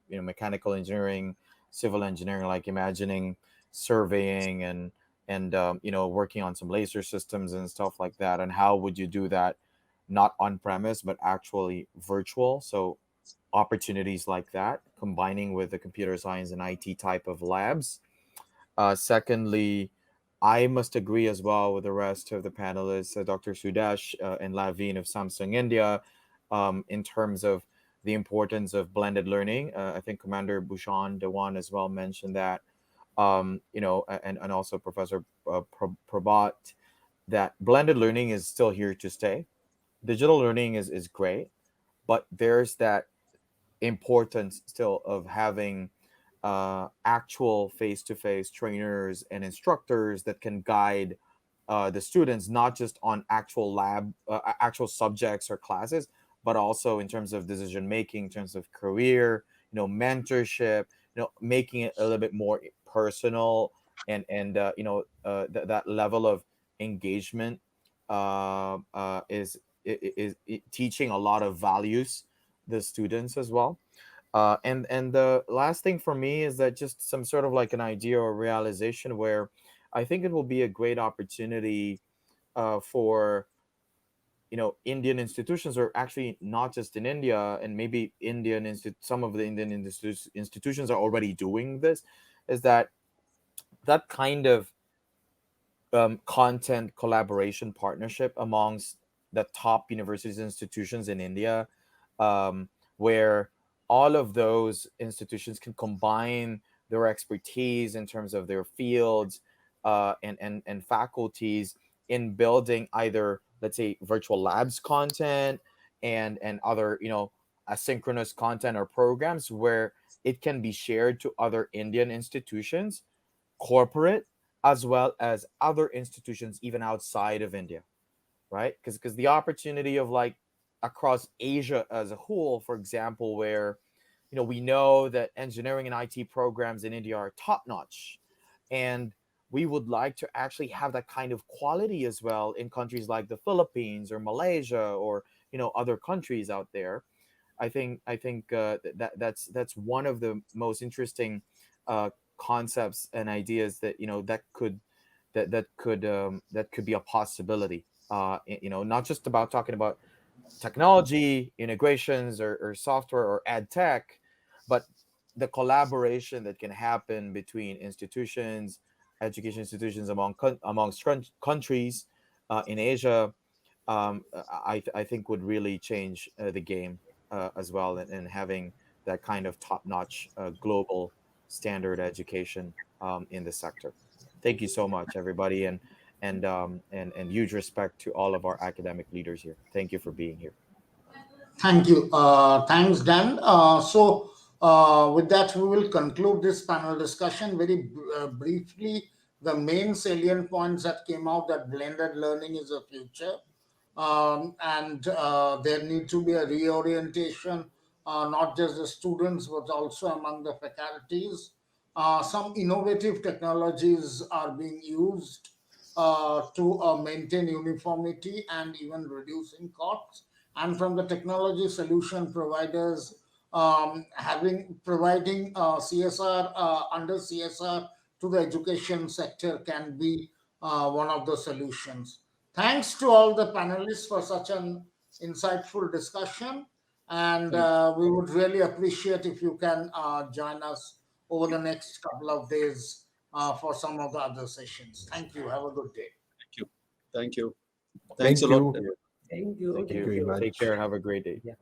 E: mechanical engineering, civil engineering, like imagining surveying and working on some laser systems and stuff like that, and how would you do that not on premise but actually virtual. So opportunities like that, combining with the computer science and IT type of labs. Secondly, I must agree as well with the rest of the panelists, Dr. Sudesh and Laveen of Samsung India, in terms of the importance of blended learning. I think Commander Bhushan Dewan as well mentioned that, and also Professor Prabhat, that blended learning is still here to stay. Digital learning is great, but there's that importance still of having actual face-to-face trainers and instructors that can guide the students, not just on actual actual subjects or classes, but also in terms of decision making, in terms of career, mentorship, making it a little bit more personal, and that level of engagement is teaching a lot of values the students as well. And the last thing for me is that just some sort of like an idea or realization where I think it will be a great opportunity for Indian institutions, or actually not just in India, and maybe some of the Indian institutions are already doing this, is that kind of content collaboration partnership amongst the top universities and institutions in India, where all of those institutions can combine their expertise in terms of their fields and faculties in building either, let's say, virtual labs content and other asynchronous content or programs where it can be shared to other Indian institutions, corporate, as well as other institutions even outside of India, right? Because the opportunity of like across Asia as a whole, for example, where we know that engineering and IT programs in India are top notch, and we would like to actually have that kind of quality as well in countries like the Philippines or Malaysia or other countries out there. I think that's one of the most interesting concepts and ideas that that could be a possibility. Not just about talking about technology integrations or software or ed tech, but the collaboration that can happen between institutions, education institutions amongst countries in Asia. I think would really change the game as well, and having that kind of top-notch global standard education in the sector. Thank you so much, everybody, and huge respect to all of our academic leaders here. Thank you for being here.
A: Thank you. Thanks, Dan. With that, we will conclude this panel discussion. Very briefly, the main salient points that came out, that blended learning is the future. And there need to be a reorientation, not just the students, but also among the faculties. Some innovative technologies are being used to maintain uniformity and even reducing costs. And from the technology solution providers, providing CSR, under CSR to the education sector can be one of the solutions. Thanks to all the panelists for such an insightful discussion. And we would really appreciate if you can join us over the next couple of days for some of the other sessions. Thank you. Have a good day.
H: Thank you. Thank you.
I: Thank
H: Thanks a lot.
I: you.
G: Thank you.
E: Thank you.
I: very much.
E: Take care. Have a great day.
G: Yeah.